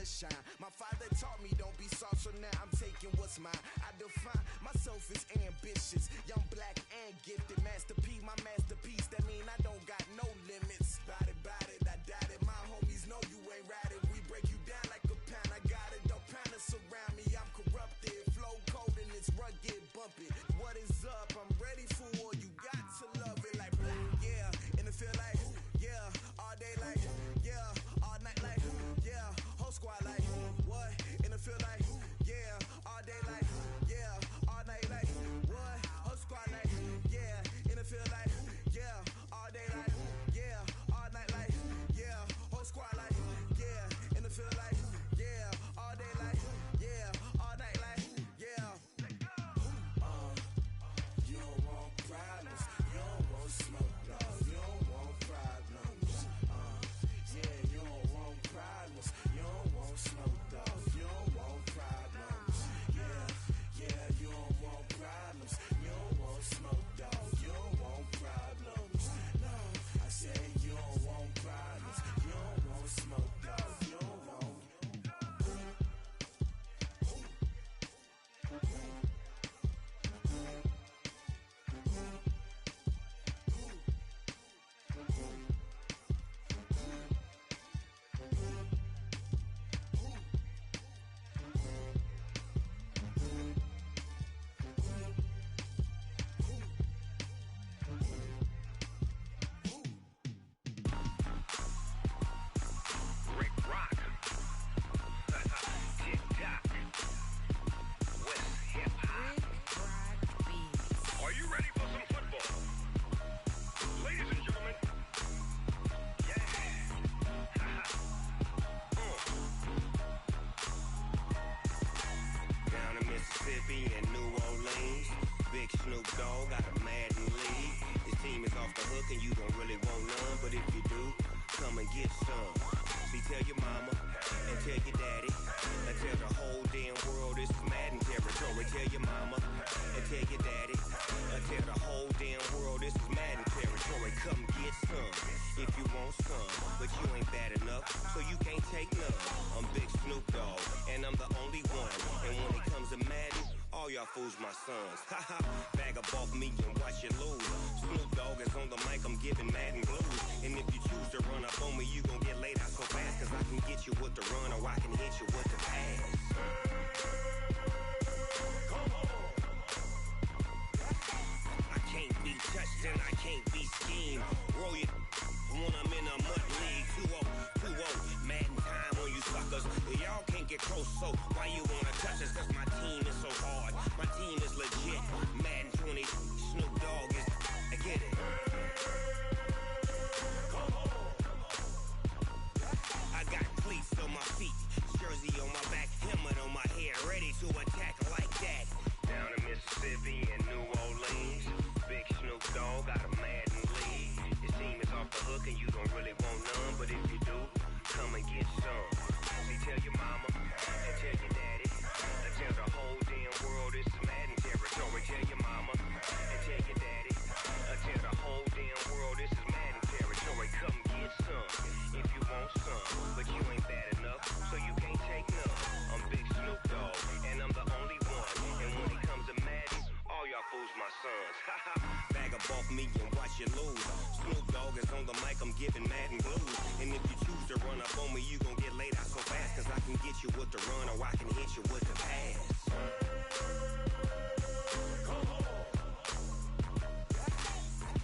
S8: to shine. My father taught me don't be soft, so now I'm taking what's mine. I define myself as ambitious, young, black, and gifted. Master P, my masterpiece. That mean I don't got no limits. Bout it, I doubt it. My homies know you ain't ratted. We break you down like a pound. I got it, don't panic surround me. I'm corrupted, flow cold and it's rugged, bumpy. What is up? I'm ready for war. You got to love it like black, yeah. And it feel like, yeah. All day like, yeah. All night like, yeah. Whole squad like, what? And it feel like, yeah. All day like, yeah. All night like, what? Whole squad like, yeah. And it feel like, yeah. All day like, yeah. All night like, yeah. Whole squad like, yeah. And it feel like, yeah. All day like, yeah. All night like, yeah. You don't want problems. You don't want smoke, no. You don't want problems. Yeah, you don't want problems. You don't want smoke, dog. You don't want problems. Yeah, you don't want problems. You don't want smoke, dog. You don't want problems. No, I said you don't want problems. You don't want smoke, dog. You don't want.
S14: Mississippi and New Orleans. Big Snoop Dogg got a Madden league. His team is off the hook and you don't really want none, but if you do, come and get some. See, tell your mama and tell your daddy and tell the whole damn world this is Madden territory. Tell your mama and tell your daddy and tell the whole damn world this is Madden territory. Come get some if you want some, but you ain't bad enough, so you can't take none. I'm Big Snoop Dogg and I'm the only one, and when it comes to Madden, all y'all fools my sons. Haha, bag up off me and watch you lose. Snoop Dogg is on the mic, I'm giving Madden blues. And if you choose to run up on me, you gon' get laid out so fast, cause I can get you with the run or I can hit you with the pass. I can't be touched and I can't be schemed. Roll you when I'm in a mud league. 2-0, 2-0, Madden time on you suckers. Y'all can't get close, so why you wanna touch us? Cause my team is so hard, my team is legit. Madden 20, Snoop Dogg is, I get it. I got cleats on my feet, jersey on my back, helmet on my head, ready to attack like that. Down in Mississippi and New Orleans, Big Snoop Dogg got a Madden league. His team is off the hook and you don't really want none, but if you do, come and get some. See, tell your mama and tell your daddy and tell the whole damn world this is Madden territory. Tell your mama and tell your daddy and tell the whole damn world this is Madden territory. Come get some if you want some, but you ain't bad enough, so you can't take none. I'm Big Snoop Dogg and I'm the only one, and when it comes to Madden, all y'all fools my sons. Haha, bag up off me and watch you lose. Snoop Dogg is on the mic, I'm giving Madden blues. And if you choose to run up on me, you gon' get laid out so fast, cause I can get you with the run or I can hit you with the pass.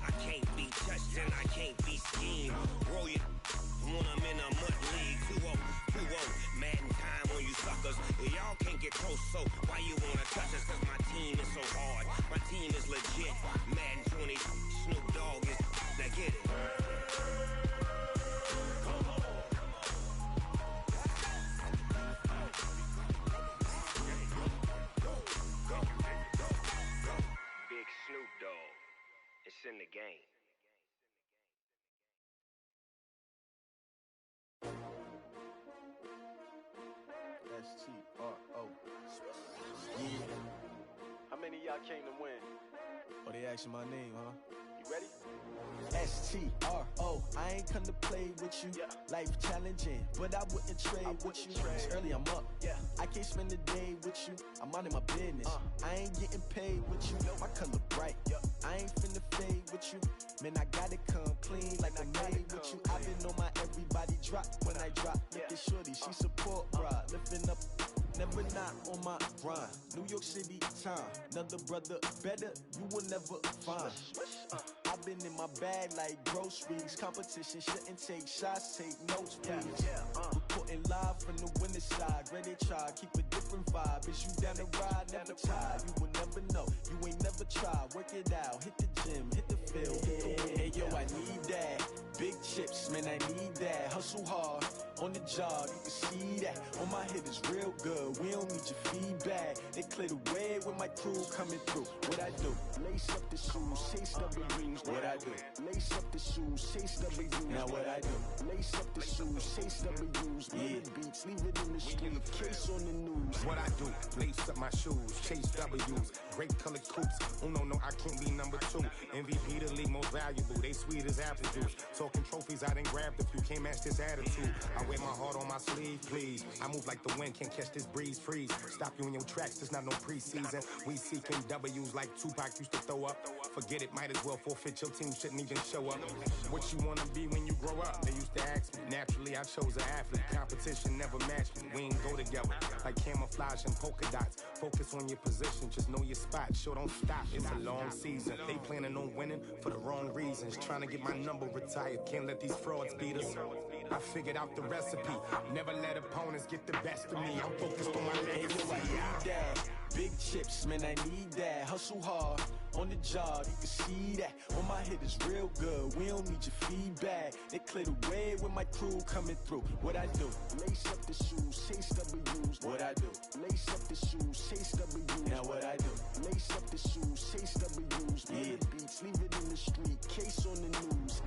S14: I can't be touched and I can't be schemed. Roll you when I'm in a mud league. 2-0, 2-0, Madden time on you suckers. Y'all can't get close, so why you wanna touch us? Cause my team is so hard, my team is legit. Madden 20, Snoop Dogg is, now get it. Big Snoop Dogg, it's in the game.
S15: S-T-R-O. Yeah. How many of y'all came to win? Oh, they asking my name, huh? You
S8: Ready? STRO, I ain't come to play with you. Life challenging, but I wouldn't trade with you. It's early, I'm up. I can't spend the day with you. I'm out of my business. I ain't getting paid with you. My color bright. I ain't finna fade with you. Man, I gotta come clean like I made with you. I've been on my everybody drop when I drop. Look at shorty, she support, bruh. Lifting up. Never not on my grind. New York City time. Another brother better, you will never find. I've been in my bag like groceries. Competition shouldn't take shots, take notes, please. Reporting live from the winter side. Ready to try, keep a different vibe. Is you down the ride, never tired. You will never know, you ain't never tried. Work it out, hit the gym, hit the field. Hey yo, I need that. Big chips, man, I need that. Hustle hard, on the job, you can see that. On my head is real good, we don't need your feedback. They clear the way with my crew coming through. What I do? Lace up the shoes, chase W's. What I do? Lace up the shoes, chase W's. Now what I do? Lace up the shoes, chase W's. Yeah, beats, leave it in the street, case on the news.
S15: What I do? Lace up my shoes, chase W's. Great colored coops. Oh no, I can't be number 2. MVP the league most valuable. They sweet as apple juice. Talking trophies, I done grabbed a few. Can't match this attitude. I wear my heart on my sleeve, please. I move like the wind, can't catch this breeze. Freeze. Stop you in your tracks. There's not no preseason. We seeking W's like Tupac used to throw up. Forget it, might as well forfeit. Your team shouldn't even show up. What you wanna be when you grow up? They used to ask me. Naturally, I chose an athlete. Competition never matched me. We ain't go together like camouflage and polka dots. Focus on your position, just know your spot. Sure, don't stop. It's a long season. They planning on winning for the wrong reasons. Trying to get my number retired. Can't let these frauds beat us. I figured out the recipe. Never let opponents get the best of me. I'm focused on my legacy.
S8: I need that. Big chips, man, I need that. Hustle hard, on the job, you can see that. On my head is real good, we don't need your feedback. They clear the way with my crew coming through. What I do? Lace up the shoes, chase W's. What I do? Lace up the shoes, chase W's. Now what I do? Lace up the shoes, chase W's. Yeah, beats, leave it in the street, case on the news.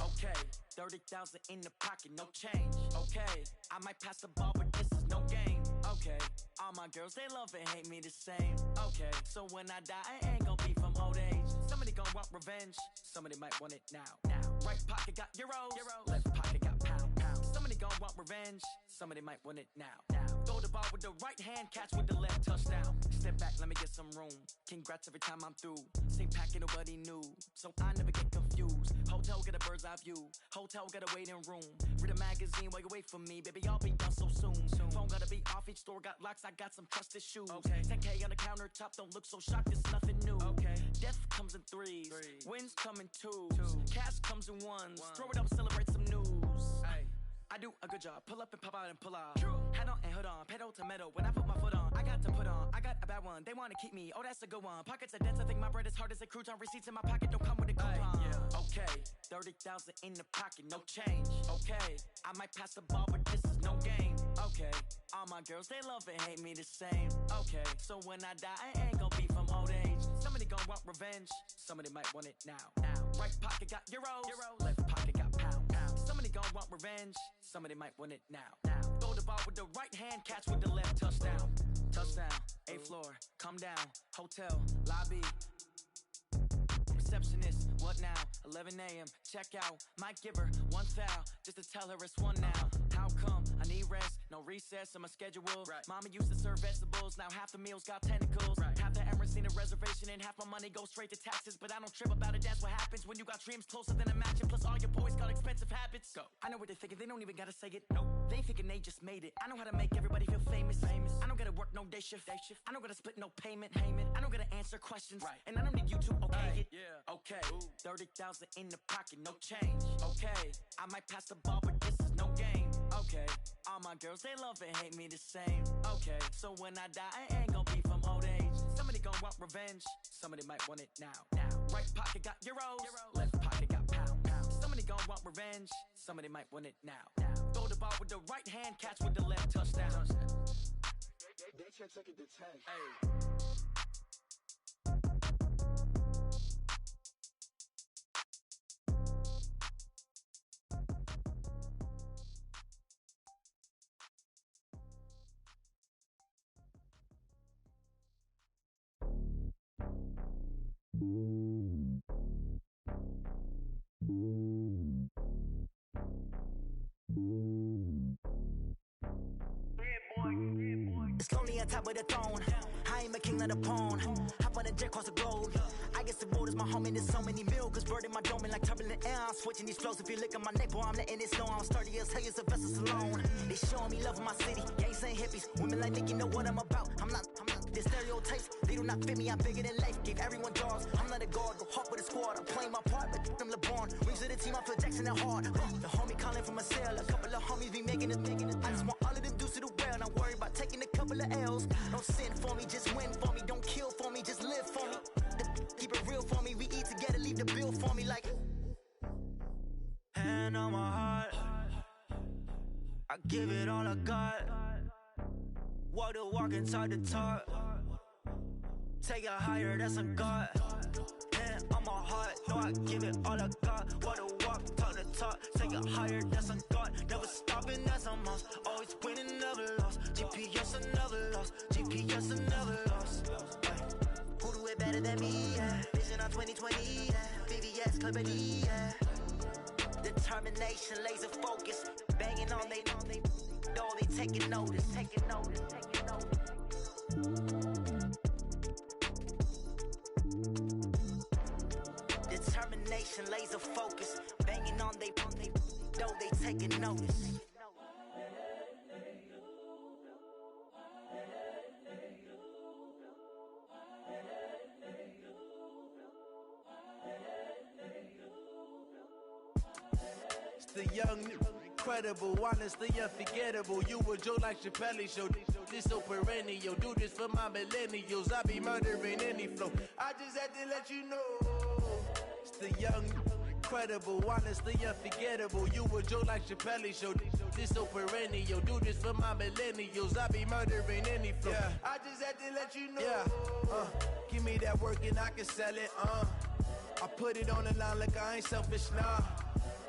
S16: Okay, 30,000 in the pocket, no change. Okay, I might pass the ball, but this is no game. Okay, all my girls, they love and hate me the same. Okay, so when I die, I ain't gon' be from old age. Somebody gon' want revenge, somebody might want it now. Right pocket got euros, left pocket got pound. Somebody gon' want revenge, somebody might want it now. Throw the ball with the right hand, catch with the left, touchdown. Step back, let me get some room. Congrats every time I'm through. Same packet, nobody knew, so I never get confused. Hotel get a bird's eye view, hotel get a waiting room. Read a magazine while you wait for me, baby, I'll be done so soon. Phone gotta be off, each store got locks, I got some trusted shoes. 10K on the countertop, don't look so shocked, it's nothing new. Death comes in threes, wins come in twos. Cash comes in ones, throw it up, celebrate some news. I do a good job, pull up and pop out and pull out. Head on and hood on, pedal to metal. When I put my foot on, I got to put on. I got a bad one, they wanna keep me, oh that's a good one. Pockets are dense, I think my bread is hard as a crouton. Receipts in my pocket don't come with a coupon. Okay, 30,000 in the pocket, no change. Okay, I might pass the ball, but this is no game. Okay, all my girls, they love and hate me the same. Okay, so when I die, I ain't gon' be from old age. Somebody gon' want revenge, somebody might want it now. Right pocket got euros, left pocket got pound. Somebody gon' want revenge, somebody might want it now. Throw the ball with the right hand, catch with the left, touchdown. Touchdown, 8th floor, come down, hotel, lobby. Receptionist, what now? 11 a.m., check out. Might give her one foul, just to tell her it's one now. How come? I need rest, no recess in my schedule. Mama used to serve vegetables, now half the meals got tentacles. Half the Emirates need a reservation and half my money goes straight to taxes. But I don't trip about it, that's what happens when you got dreams closer than a match. And plus all your boys got expensive habits. Go. I know what they're thinking, they don't even gotta say it. Nope. They thinking they just made it. I know how to make everybody feel famous. I don't gotta work no day shift. I don't gotta split no payment. I don't gotta answer questions. And I don't need you to okay it. Okay, 30,000 in the pocket, no change. Okay, I might pass the ball, but this is no game. Okay, all my girls, they love and hate me the same. Okay, so when I die, I ain't gon' be from old age. Somebody gon' want revenge, somebody might want it now. Right pocket got euros, left pocket got pound. Somebody gon' want revenge, somebody might want it now. Throw the ball with the right hand, catch with the left, touchdown.
S17: They can't take it to 10.
S18: It's lonely on top of the throne. I ain't a king of the pawn. Hop on a jet across the globe. I guess the road is my home and there's so many milk. Bird in my dome and like turbulent air. I'm switching these flows. If you look at my neck, boy, I'm letting it slow. I'm sturdy as hell as a vessel alone. They showing me love in my city. Gangs and hippies. Women like Nick, you know what I'm about. I'm not. The stereotypes, they do not fit me. I'm bigger than life. Gave everyone jobs. I'm not a guard. Go hard with a squad. I'm playing my part, but I'm LeBron. Wings of the team, I feel Jackson and hard. The homie calling from a cell. A couple of homies be making it. I just want all of them dudes to do well. Not worry about taking a couple of L's. Don't sin for me, just win for me. Don't kill for me, just live for me. Keep it real for me. We eat together, leave the bill for me like.
S8: Hand on my heart, I give it all I got. Walk the walk and talk the talk. Take it higher, that's a God. Hand on my heart, no, I give it all I got. Walk the walk, talk the talk. Take it higher, that's a God. Never stopping, that's a must. Always winning, never lost. GPS, I never lost. GPS, I never lost.
S18: Who do it better than me? Yeah. Vision on 2020. Yeah. VVS, Clarity. Yeah. Determination, laser focus. Banging on they know they taking notice. Taking notice. Taking notice. Determination, laser focus. Banging on they know they taking notice.
S19: The young, incredible, honestly unforgettable. You a joke like Chappelle show. This so perennial. Do this for my millennials. I be murdering any flow. I just had to let you know. It's the young, incredible, honestly unforgettable. You a joke like Chappelle show. This so perennial. Do this for my millennials. I be murdering any flow. Yeah. I just had to let you know. Yeah. Give me that work and I can sell it. I put it on the line like I ain't selfish, nah.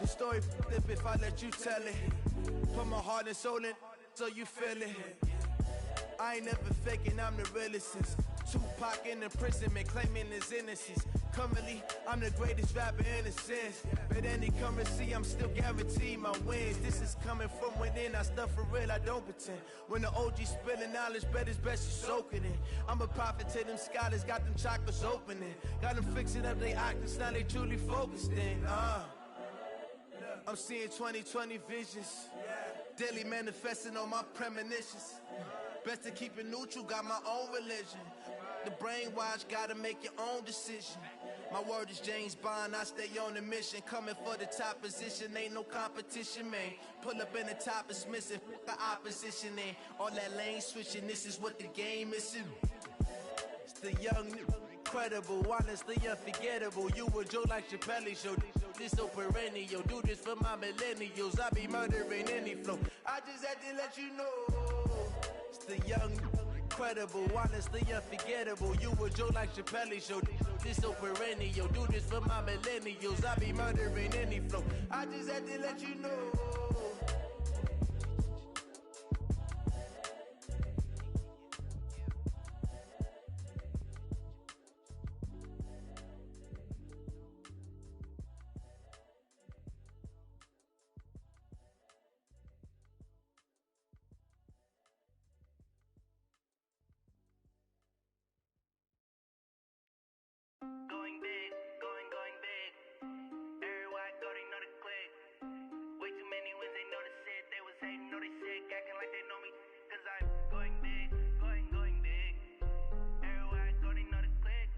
S19: The story flip if I let you tell it. Put my heart and soul in so you feel it. I ain't never faking, I'm the realest since Tupac in imprisonment, claiming his innocence. Currently, I'm the greatest rapper in a sense. But any currency, I'm still guaranteed my wins. This is coming from within, I stuff for real, I don't pretend. When the OG spilling knowledge, bet it's best you soak it in. I'm a prophet to them scholars, got them chakras opening. Got them fixing up their octaves, now they truly focused in. I'm seeing 2020 visions. Daily manifesting on my premonitions. Best to keep it neutral, got my own religion. The brainwash, gotta make your own decision. My word is James Bond, I stay on a mission. Coming for the top position, ain't no competition, man. Pull up in the top, it's missing, the opposition ain't. All that lane switching, this is what the game is. It's the young, incredible, honestly unforgettable. You a Joe like Chappelle show. This so perennial, do this for my millennials. I be murdering any flow. I just had to let you know. It's the young, incredible, honestly unforgettable. You a Joe like Chappelle show. This so perennial, do this for my millennials. I be murdering any flow. I just had to let you know.
S20: Going big, going big. Everywhere I go, they know the click. Way too many wins, they know the shit. They was hating, know they sick, acting like they know me. Cause I'm going big, going big. Everywhere I go, they know the click.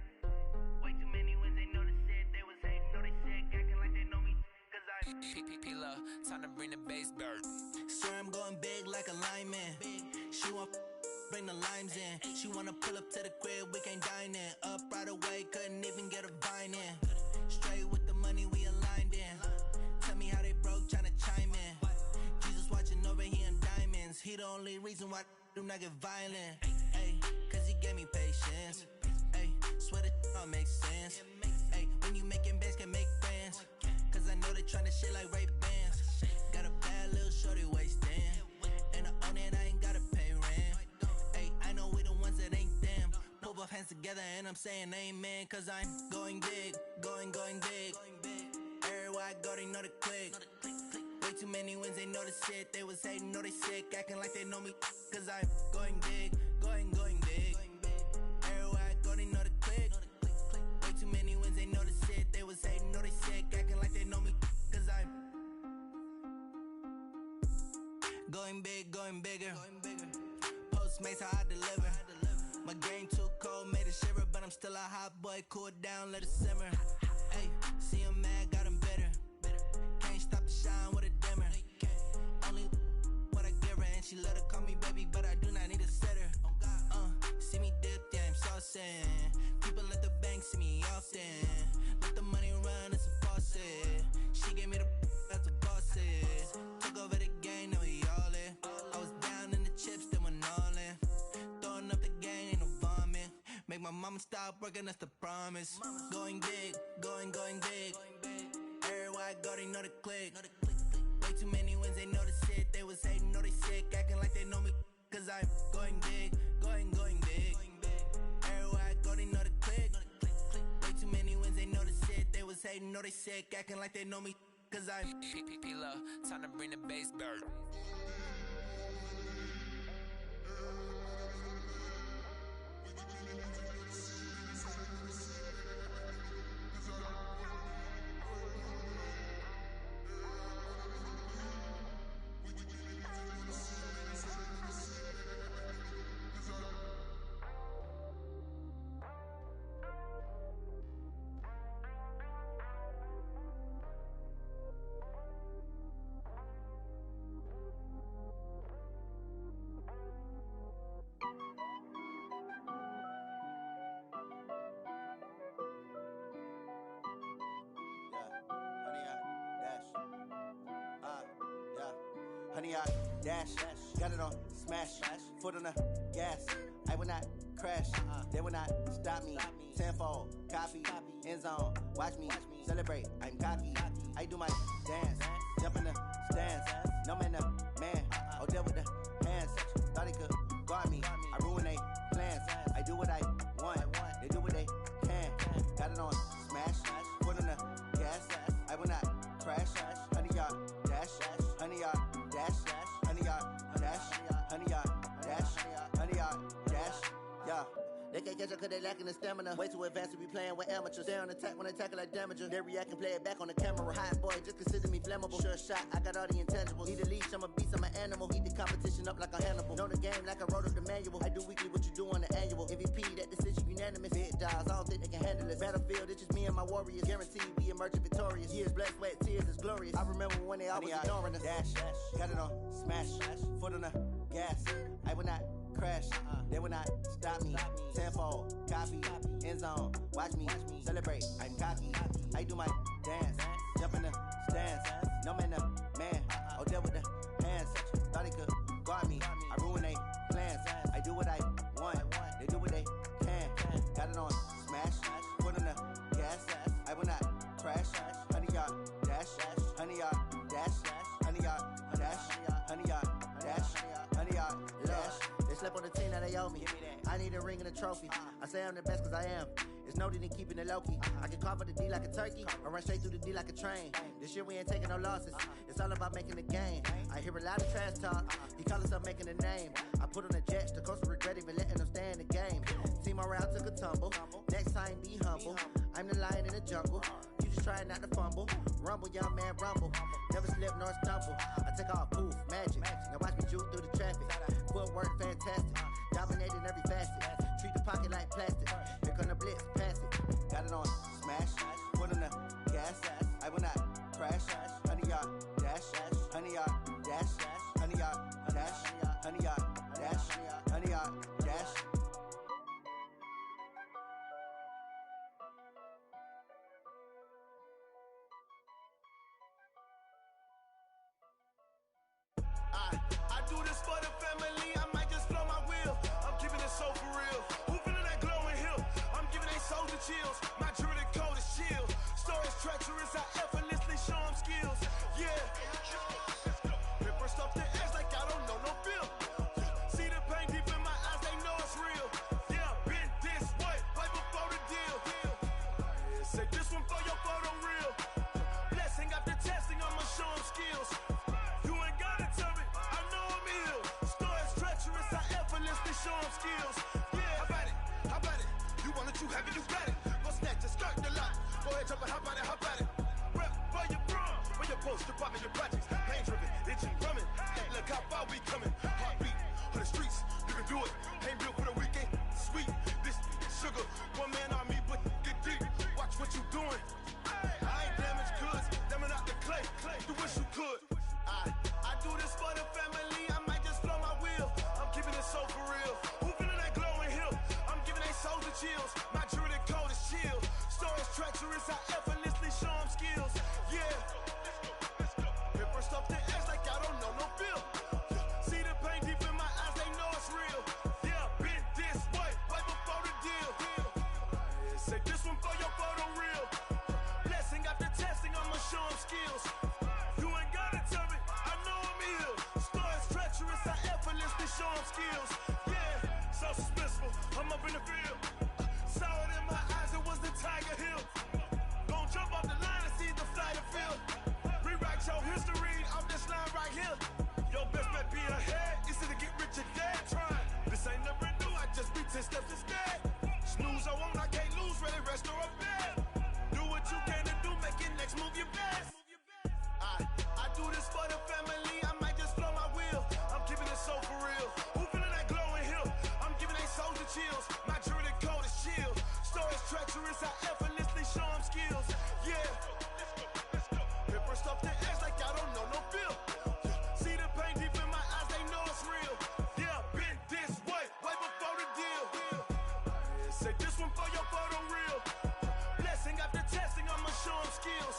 S20: Way too many wins, they know the shit. They was hating, know they sick, acting like they know me. Cause I'm
S16: P-P-P-Love, time to bring the bass bird. Swear I'm going big like a lineman. She want bring the limes in. She wanna pull up to the crib, we can't dine in. Up right away, couldn't even get a vine in. Straight with the money, we aligned in. Tell me how they broke, tryna chime in. Jesus watching over, he in diamonds. He the only reason why do not get violent. Ay, cause he gave me patience. Ay, swear that all makes sense. Ay, when you making bands, can make friends. Cause I know they tryna shit like Ray-Bans. Got a bad little shorty wasting. And I own it, I ain't gotta pay rent. I know we the ones that ain't them. Pull both hands together and I'm saying amen. Cause I'm going big, going big. Everywhere I go, they know the click. Way too many wins, they know the shit. They was hating, know they sick, acting like they know me. Cause I'm going big, going big. Everywhere I go, they know the click. Way too many wins, they know the shit. They was hating, know they sick, acting like they know me. Cause I'm going big, going bigger. Postmates how I deliver. My game too cold, made it shiver, but I'm still a hot boy. Cool it down, let it simmer. Hey, see him mad, got him bitter. Can't stop the shine with a dimmer. Only what I give her, and she let her call me baby, but I do not need a sitter. See me dip, yeah, I'm saucing. People at the bank see me often. Let the money run, it's a faucet. She gave me the that's a boss is. Took over the game, now we all in. I was down in the chips, then went all in. Throwing up the gang, ain't no vomit. Make my mama stop working, that's the promise. Going big, going big. Everywhere I go, they know the click. Way too many wins, they know the shit. They was hating, know they sick, acting like they know me. Cause I'm going big, going big. Everywhere I go, they know the click. Way too many wins, they know the shit. They was hating, know they sick, acting like they know me. Cause I'm P-P-P-Love, time to bring the bass bird.
S21: Honey, I dash, got it on smash. foot on the gas. I will not crash, they will not stop me. Tenfold, copy, end zone, watch me celebrate. I'm cocky, I do my dance, jump in the stands. No man, the man, oh, deal with the hands. Thought he could guard me, I ruin they plans. I do what I want, they do what they can. Got it on smash, foot on the gas. I will not crash, 100-yard dash, 100-yard dash, 100-yard dash, 100-yard dash, 100-yard dash, yeah. They can't catch up cause they lacking the stamina. Way too advanced to be playing with amateurs. Stay on attack when they tackle like damager. They react and play it back on the camera. Hot boy, just consider me flammable. Sure shot, I got all the intangibles. Need a leash, I'm a beast, I'm an animal. Heat the competition up like a Hannibal. Know the game like I wrote up the manual. I do weekly what you do on the annual. MVP, that decision unanimous. Big dials, I don't think they can handle this. Battlefield, it's just me and my warriors. Guaranteed we emerging victorious. Years, blood, sweat, tears, is glorious. I remember when they always ignoring us. Dash, got it on smash, foot on the gas. I will not crash, they will not stop me. Tenfold, copy, end zone, watch me celebrate. I'm cocky, I do my dance, jump in the stands. No man, the man, oh, deal with the hands. Thought he could guard me, I ruin they plans. I do what I want, they do what they can. Got it on smash, foot on the gas. I will not crash, 100-yard dash, 100-yard dash, 100-yard dash, 100-yard dash, 100-yard dash. They slept on the team, now they owe me. I need a ring and a trophy. I say I'm the best cause I am. It's no need in keeping it low-key. I can carve up the D like a turkey, or run straight through the D like a train. This year we ain't taking no losses. It's all about making the game. I hear a lot of trash talk. He call us up making a name. I put on the jets, the coach regret even letting them stay in the game. Team around took a tumble. Next time be humble. I'm the lion in the jungle. You just trying not to fumble. Rumble, young man, rumble. Never slip nor stumble. I take off, poof, magic. Now watch me juke through the traffic. Footwork fantastic. Dominating every facet. Treat the pocket like plastic. Here come the blitz, pass it. Got it on smash, foot on the gas. I will not crash. 100-yard dash, 100-yard dash, 100-yard dash, 100-yard dash, 100-yard dash.
S8: I do this for the family, I might just blow my wheel. I'm keeping it so for real. Who feeling that glowing hill? I'm giving they soldier chills. My jewelry code is chill. Stories treacherous, I effortlessly show them skills. Yeah. Paper stuff the edge like I don't know no feel. See the pain deep in my eyes, they know it's real. Yeah, been this way, right before the deal. Say this one for your photo real. Blessing after testing, I'ma show them skills. You ain't gotta tell me, I know I'm ill. Stories treacherous, I effortlessly show them skills. Yeah, how about it? You want it, you have it, you got it. Go snatch it, skirt the lot. Go ahead, jump it, how about it? Rep where you from? Where your post, department, your projects. Pain driven, itching, drumming. Look how far we coming. Heartbeat on the streets, you can do it. Ain't built for the weekend, sweet. This sugar, one man army, but get deep. Watch what you doing. I ain't damaged goods, damn out the clay. You wish you could. I do this for the family, I might just blow my wheel. I'm keeping it so for real. Who feeling that glowing hill? I'm giving they soldier chills. My jewelry code is chill. Stories treacherous, I effortlessly show them skills. Yeah. Paper stuff the edge like I don't know no feel. See the pain deep in my eyes, they know it's real. Yeah, been this way, right before the deal. Say this one for your photo real. Blessing after testing, I'ma show them skills. You ain't gotta tell me, I know I'm ill. Stories treacherous, I effortlessly show them skills. Yeah, so suspenseful, I'm up in the field. Saw it in my eyes, it was the Tiger Hill. Gon' jump off the line and see the flight of field. Rewrite your history off this line right here. Your best bet be ahead, easy to get rich or dead. Trying, this ain't never new, I just be 10 steps instead. Snooze I won't, I can't lose, ready, rest or a bed. Do what you can to do, make it next move your best. I do this for the family, I might just blow my wheel. I'm keeping it so for real. Who feeling that glowing hill? I'm giving they soldier chills. My jewelry code is chill. Stories treacherous, I effortlessly show them skills. Yeah. Paper stuff the edge like I don't know no feel. See the pain deep in my eyes, they know it's real. Yeah, been this way, right before the deal. Say this one for your photo real. Blessing after testing, I'ma show them skills.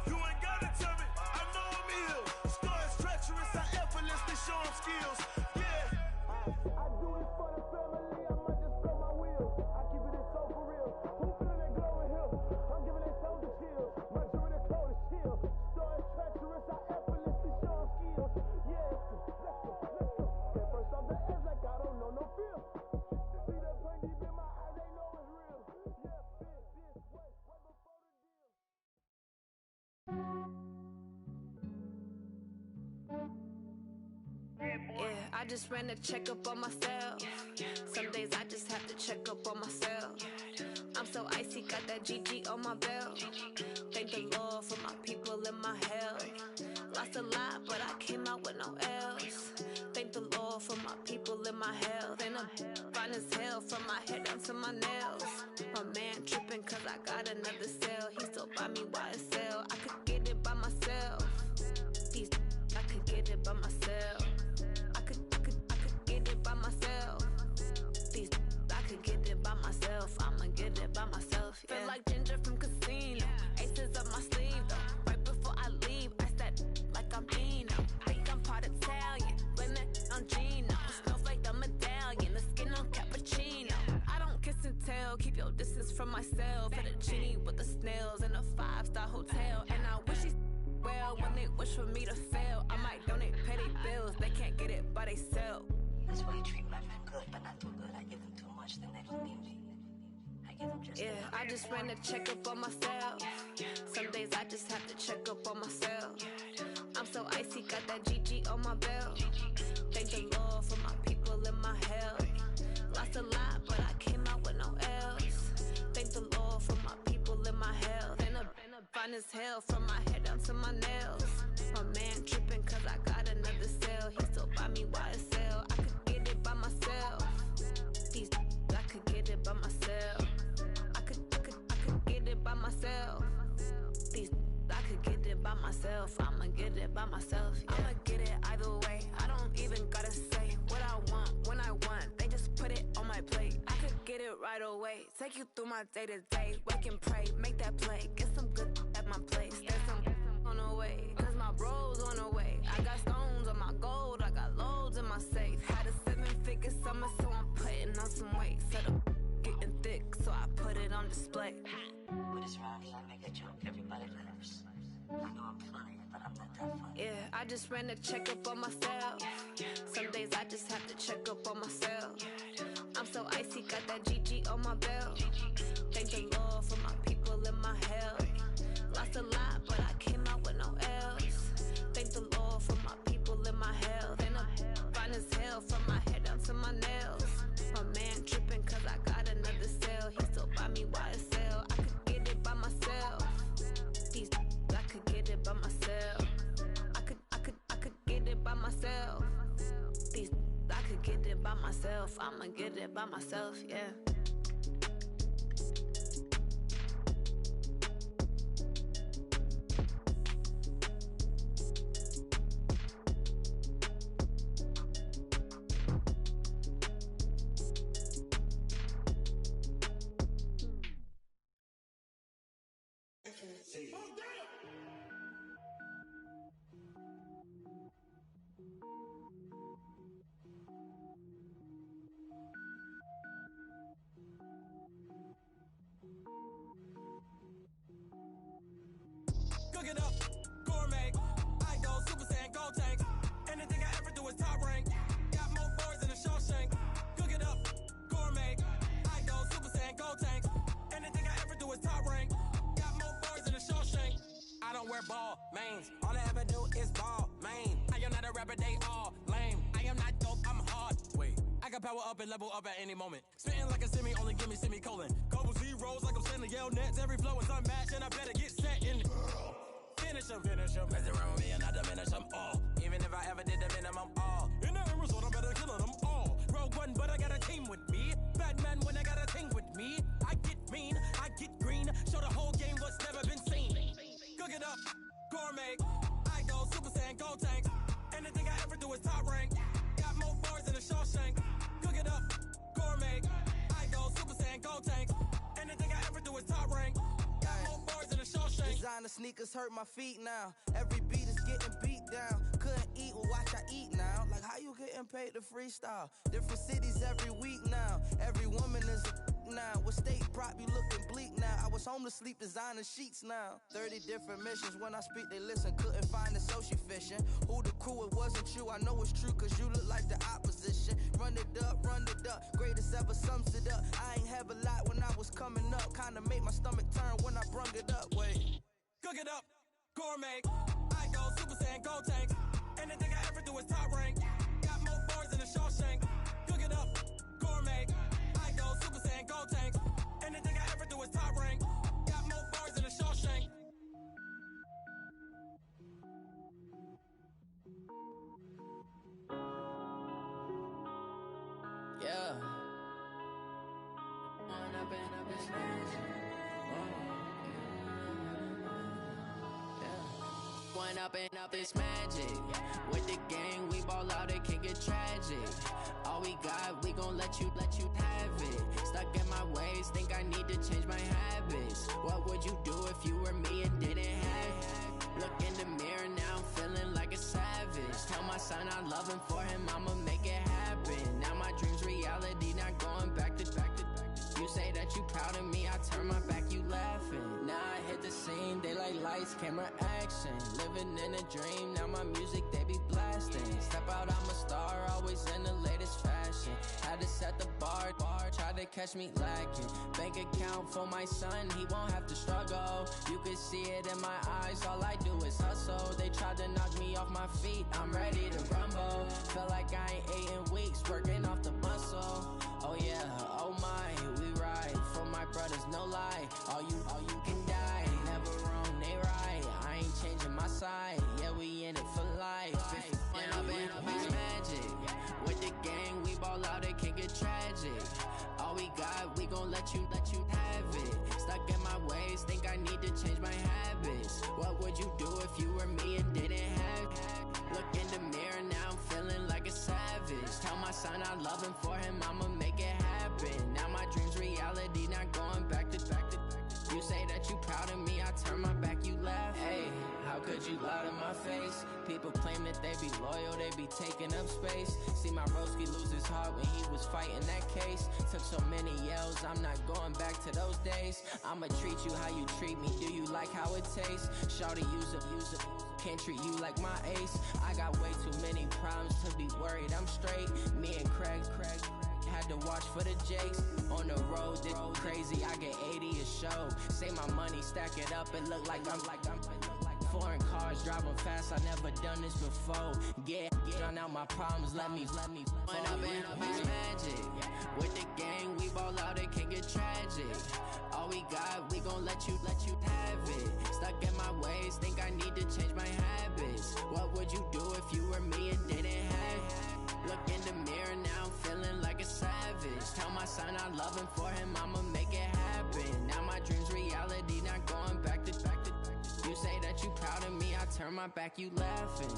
S8: You ain't gotta tell me, I know I'm ill. Stories treacherous, I effortlessly show them skills. Yeah.
S4: I do it for the family, I might just blow my wheel. I keep it so for real. Who feeling that glow in here? I'm giving they soldier chills. My jewelry the cold is chill. Story treacherous, I effortlessly show them skills. Yeah, let's go. At first off the edge like I don't know no fear. See that pain deep in my eyes, they know it's real. Yeah, this way before the deal.
S22: Yeah, I just ran a checkup on myself. Some days I just have to check up on myself. I'm so icy, got that GG on my belt. Thank the Lord for my people and my health. Lost a lot, but I came out with no else. Thank the Lord for my people and my health. And I'm fine as hell from my head down to my nails. My man tripping cause I got another cell. He still buy me YSL. I could get it by myself. These I could get it by myself. I could get it by myself. These I could get it by myself. I'ma get it by myself. Yeah. Feel like Ginger from Casino. Aces up my sleeve though. Right before I leave, I said like I'm Dino. Think I'm part Italian. Blame that on Gino. Snowflake the medallion. The skin on cappuccino. I don't kiss and tell. Keep your distance from myself. Fettuccine with the snails in a 5-star hotel. And I wish he's well when they wish for me to fail. I might donate petty bills. They can't get it by themselves.
S23: That's why you treat my men good, but not too good. I give them too much, then they don't need me. I give them just
S22: yeah, I just ran a checkup on myself. Some days I just have to check up on myself. I'm so icy, got that GG on my belt. Thank the Lord for my people and my health. Lost a lot, but I came out with no else. Thank the Lord for my people and my health. And I'm fine as hell from my head down to my nails. My man tripping cause I got another cell. He still buy me YSL. I could get it by myself. These I could get it by myself. I could get it by myself. These I could get it by myself. I'ma get it by myself. Yeah. I'ma get it either way. I don't even gotta say what I want when I want. They just put it on my plate. I could get it right away. Take you through my day to day. Wake and pray, make that play. Get some good at my place. There's some on the way. Cause my bros on the way. I got stones on my gold. I got loads in my safe. Had a 7-figure summer, so I'm putting on some weight. Set up getting thick, so I put it on display.
S23: With this round here, I make a joke. Everybody laughs. I know I'm funny, but I'm not that funny.
S22: Yeah, I just ran a checkup on myself. Some days I just have to check up on myself. I'm so icy, got that GG on my belt. Thank the Lord for my people and my health. Lost a lot, but I came out with no else. Thank the Lord for my people and my health. And I'm fine as hell from my head down to my nails. My man tripping cause I got another cell. He still buy me YSL. I could get it by myself. These I could get it by myself. I could get it by myself. These I could get it by myself. I'ma get it by myself, yeah.
S13: Cook it up, gourmet. I go Super Saiyan, gold tank. Anything I ever do is top rank. Got more boys than a Shawshank. Cook it up, gourmet. I go Super Saiyan, gold tank. Anything I ever do is top rank. Got more boys than a Shawshank. I don't wear ball mains. All I ever do is ball main. I am not a rapper, they all lame. I am not dope, I'm hard. Wait, I can power up and level up at any moment. Spitting like a semi, only give me semicolon. Couple zeros like I'm sending yell nets. Every flow is unmatched and I better get set in. Finish them. Mess around with me and I diminish them all. Even if I ever did the minimum all. In the result, I'm better killing them all. Rogue One, but I got a team with me. Batman when I got a team with me. I get mean, I get green. Show the whole game what's never been seen. Cook it up, gourmet. I go Super Saiyan, gold tank. Anything I ever do is top rank. Got more boys than a Shawshank. Cook it up, gourmet. I go Super Saiyan, gold tank. Anything I ever do is top rank. Got more boys than a Shawshank.
S19: Designer sneakers hurt my feet now. Every beat is getting beat down. Couldn't eat, well watch I eat now. Like how you you getting paid to freestyle. Different cities every week now. Every woman is a now. What state prop you looking bleak now? I was home to sleep, designer sheets now. 30 different missions. When I speak, they listen. Couldn't find it, so she fishing. Who the crew? It wasn't you. I know it's true, cause you look like the opposition. Run it up, run it up. Greatest ever sums it up. I ain't have a lot when I was coming up. Kinda made my stomach turn when I brung it up. Wait.
S13: Cook it up, gourmet. I go Super Saiyan, gold tank. Anything I ever do is top rank. Got more bars than a Shawshank. Cook it up, gourmet. I go Super Saiyan, gold tank. Anything I ever do is top rank. Got more bars than a Shawshank.
S1: Yeah. One up and up is magic. With the gang, we ball out, it can get tragic. All we got, we gon' let you have it. Stuck in my ways, think I need to change my habits. What would you do if you were me and didn't have it? Look in the mirror, now I'm feeling like a savage. Tell my son I love him, for him I'ma make it happen. Now my dream's reality, not going back to. You say that you proud of me, I turn my back, you laughing. Now I hit the scene, they like lights, camera, action. Living in a dream, now my music, they be blasting. Step out, I'm a star, always in the latest fashion. Had to set the bar, try to catch me lacking. Bank account for my son, he won't have to struggle. You can see it in my eyes, all I do is hustle. They tried to knock me off my feet, I'm ready to rumble. Feel like I ain't ate in weeks, working off the muscle. Oh yeah, oh my, we ride for my brothers, no lie. All you can die, never wrong, they right. I ain't changing my side, yeah, we in it for life. When up is magic. With the gang, we ball out, it can get tragic. All we got, we gon' let you have it. Stuck in my ways, think I need to change my habits. What would you do if you were me and didn't have it? Look in the mirror, now I'm feeling like a savage. Tell my son I love him, for him I'ma make it happen. Now my dream's reality, not going back to. You say that you proud of me, I turn my back, you laugh. Hey, how could you lie to my face? People claim that they be loyal, they be taking up space. See my broski lose his heart when he was fighting that case. Took so many yells, I'm not going back to those days. I'ma treat you how you treat me, do you like how it tastes? Shawty, use up, can't treat you like my ace. I got way too many problems to be worried, I'm straight. Me and Craig had to watch for the Jakes. On the road, this crazy, I get 80 a show. Say my money, stack it up, it look like I'm foreign cars, driving fast, I never done this before. Get drown out my problems, let me When up is magic. With the gang, we ball out, it can get tragic. All we got, we gon' let you have it. Stuck in my ways, think I need to change my habits. What would you do if you were me and didn't have it? Look in the mirror, now I'm feeling like a savage. Tell my son I love him, for him I'ma make it happen. Now my dream's reality, not going back to. You say that you proud of me, I turn my back, you laughing.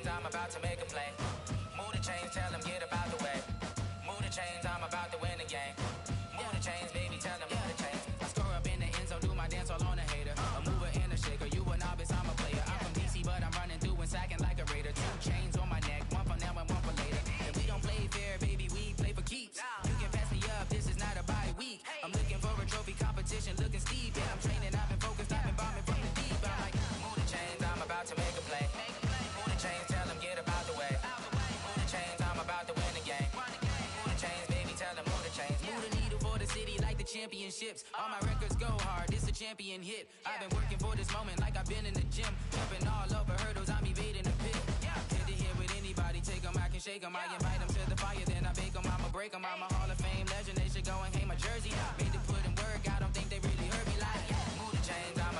S1: I'm about to make a play. Move the chains, tell them get up out the way. Move the chains, I'm about to win the game. Move the chains, baby, tell them move the chains. I score up in the end zone, do my dance all on a hater. A mover and a shaker, you a novice, I'm a player. I'm from DC, but I'm running through and sacking like a raider. 2 chains on my neck, one for now and one for later. And we don't play fair, baby, we play for keeps. You can pass me up, this is not a bye week. I'm looking for a trophy competition, looking steep. And I'm training, I've been focused, I've been bombing from the deep. I'm like, move the chains, I'm about to make a play. Move the chains, tell them get up out the way. Move the chains, I'm about to win the game. Move the chains, baby, tell them move the chains. Move the needle for the city like the championships. All my records go hard, this a champion hit. I've been working for this moment like I've been in the gym. Jumping all over hurdles, I'm evading the pit. Hit it here with anybody, take them, I can shake them. I invite them to the fire, then I bake them, I'ma break them. I'm a Hall of Fame legend, they should go and hang my jersey. Made to put in work, I don't think they really heard me like. Move the chains, I'm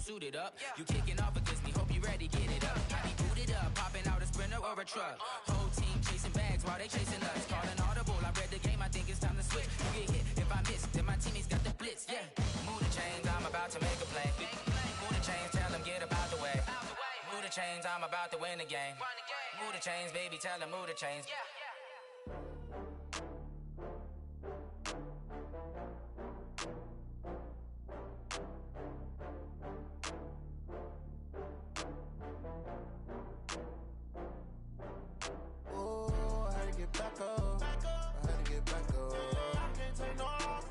S2: suited up. You kicking off against me, hope you ready, get it up. I be booted up, popping out a Sprinter or a truck. Whole team chasing bags while they chasing us. Calling audible, I read the game, I think it's time to switch. You get hit, if I miss, then my teammates got the blitz, yeah. Move the chains, I'm about to make a play. Move the chains, tell them get up out the way. Move the chains, I'm about to win the game. Move the chains, baby, tell them move the chains.
S19: Back up. I had to get back up. I can't take no loss.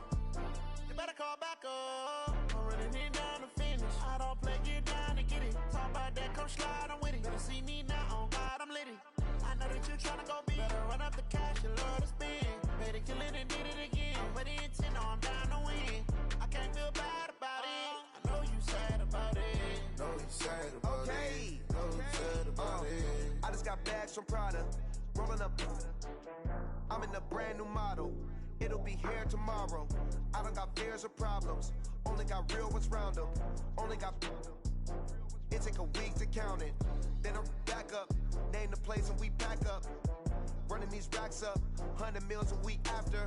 S19: You better call back up. I'm running it down to finish. I don't play, get down to get it. Talk about that, come slide, I'm with it. Better see me now, on God, I'm litty. I know that you tryna go big. Better run up the cash, you love to spend. Better kill it and did it again. But the intent, no, I'm down to win. I can't feel bad about it. I know you sad about it.
S7: Know you sad about it. Know you sad about it. I just got bags from Prada. Rolling up, I'm in a brand new model. It'll be here tomorrow. I don't got fears or problems. Only got real ones round them. Only got. It take a week to count it. Then I'm back up. Name the place and we pack up. Running these racks up. 100 meals a week after.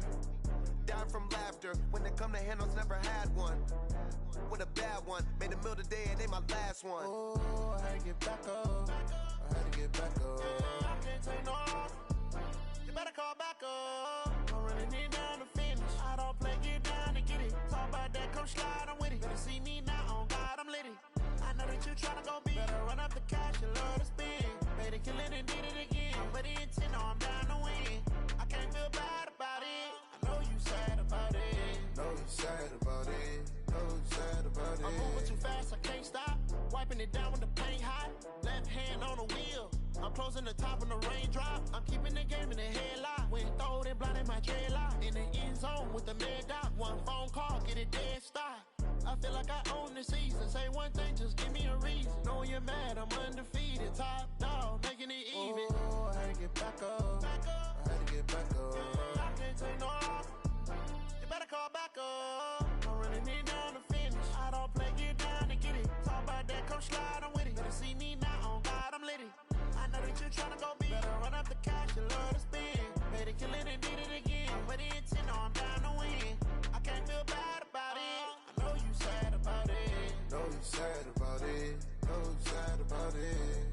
S7: Down from laughter. When they come to handles, never had one. With a bad one. Made a meal today and they my last one.
S19: Oh, I had to get back up. I had to get back up. I can't take no loss. You better call back up. I'm running it down to finish. I don't play, get down to get it. Talk about that, come slide, I'm with it. Better see me now, on God, I'm litty. I know that you tryna go big. Better run up the cash, you love to spend. Better kill it and did it again. But the intent, no, I'm down to win. I can't feel bad about it. I know you sad about it.
S7: Know you sad about it. Know you sad about it.
S19: I'm moving too fast, I can't stop. Wiping it down with the paint hot. Left hand on the wheel. I'm closing the top when the raindrop. I'm keeping the game in the headlock. When throwed and blinded my dreadlock. In the end zone with the mad dot. One phone call, get it dead stop. I feel like I own the season. Say one thing, just give me a reason. Knowing you're mad, I'm undefeated. Top dog, making it even. Oh, I had to get back up. I had to get back up. I can't take no loss. You better call back up. I'm running it down to finish. I don't play, get down to get it. Talk about that, come slide, I'm with it. Better see me now, on God, I'm litty. I know that you tryna go big. Better run up the cash, you love to spend. Better kill it and did it again. But the intent, no, I'm down to win. I can't feel bad about it. I know you sad about it.
S7: Know you sad about it. Know you sad about it.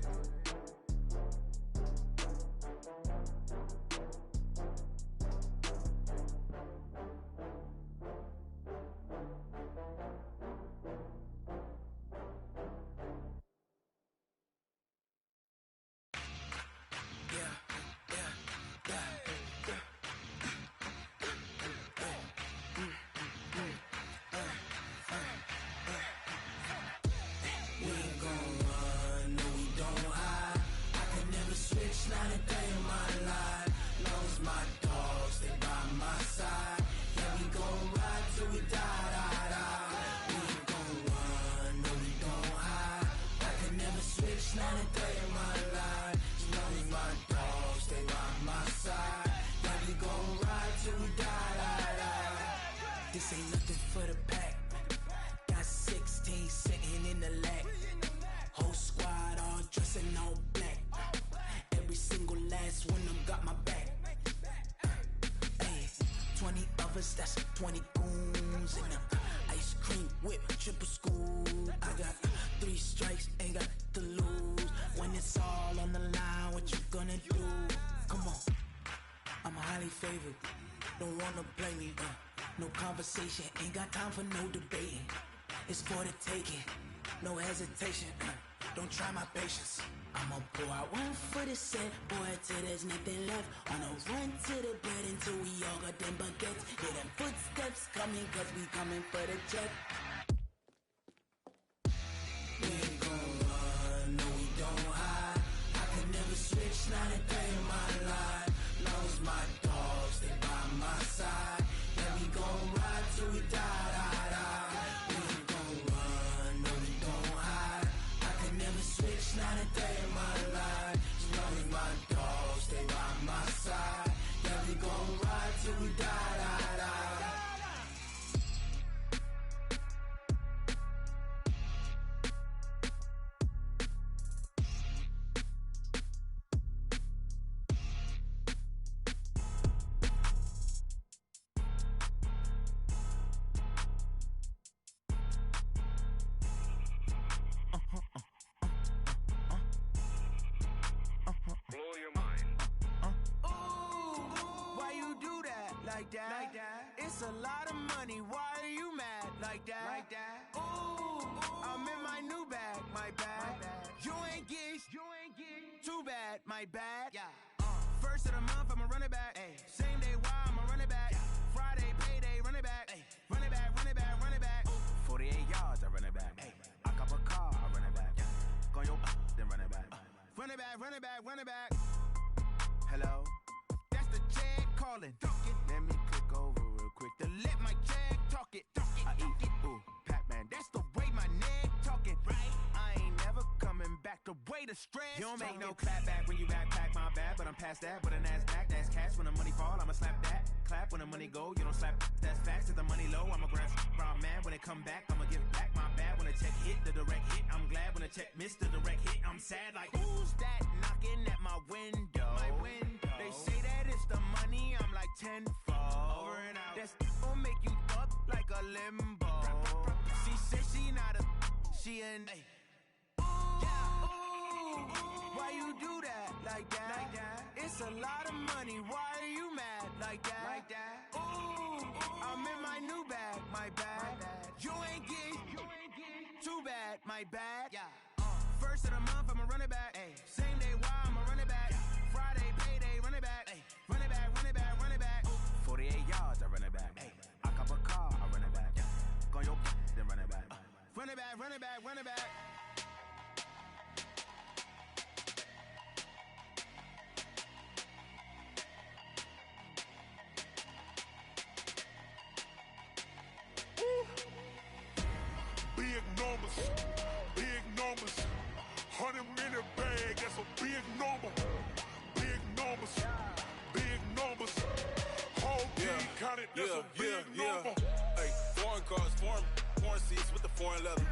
S8: Not a day in my life. Long as my dogs stay by my side. Yeah, we gon' ride till we die, die, die. We ain't gon' run, no, we don't hide. I can never switch, not a day in my life. As long as my dogs stay by my side. Yeah, we gon' ride till we die, die, die. This ain't nothing for the pack. Got 16 sitting in the lag. Whole squad all dressing all black. Every single last one of them got my back. Hey, 20 of us, that's 20 goons in them. Ice cream whip, triple scoop. I got 3 strikes, ain't got to lose. When it's all on the line, what you gonna do? Come on, I'm highly favored. Don't wanna play me, no conversation, ain't got time for no debating. It's for the taking, no hesitation. Don't try my patience. I'ma pour out one for the set, boy, till there's nothing left. On a run to the bed until we all got them baguettes. Hear them footsteps coming, cause we coming for the jet. We ain't gon' run, no, we don't hide. I can never switch, not a day in my life. Long as my dogs stay by my side. Yeah, we gon' ride till we die, die, die. We ain't gon' run, no, we don't hide. I can never switch, not a day in my life. As long as my dogs stay by my side. Yeah, we gon' ride till we die, die, die. like that. It's a lot of money, why are you mad like that? Ooh, I'm in my new bag, my bad. You ain't get too bad, my bad. First of the month, I'ma run it back. Same day, why I'ma run it back. Friday, payday, run it back. Run it back, run it back, run it back. 48 yards, I run it back. I cop a car, I run it back. Go your then run it back. Run it back, run it back, run it back. Hello? That's the jag calling. Let me click over real quick to let my jag talk it. I eat it, ooh, Pac-Man. That's the way my neck talking. Right? I ain't never coming back the way the stress. You don't make no clap back when you backpack, my bad. But I'm past that, but a NASDAQ, that's cash. When the money fall, I'ma slap that. Clap when the money go, you don't slap. That's facts. If the money low, I'ma grab brown man. When it come back, I'ma give back my bad. When the check hit, the direct hit. I'm glad when the check missed the direct hit. I'm sad like, who's that knocking at my window? My window. They say that it's the money, I'm like tenfold. Over and out. That's gon' make you up like a limbo. She said she not a, she an. Why you do that like that? It's a lot of money, why are you mad like that? Ooh, I'm in my new bag, my bad. You ain't get too bad, my bad. First of the month, I'ma run it back. Same day, why I'ma run it back. Friday, payday, run it back. Run it back, run it back, run it back. 48 yards, I run it back. I cop a car, I run it back. Go your then run it back. Run it back, run it back, run it back.
S9: Big numbers, big numbers. 100-minute bag, that's a big number. Big numbers, big numbers. Whole team counted, that's a big number.
S10: Hey, foreign cars, foreign seats with the foreign leather.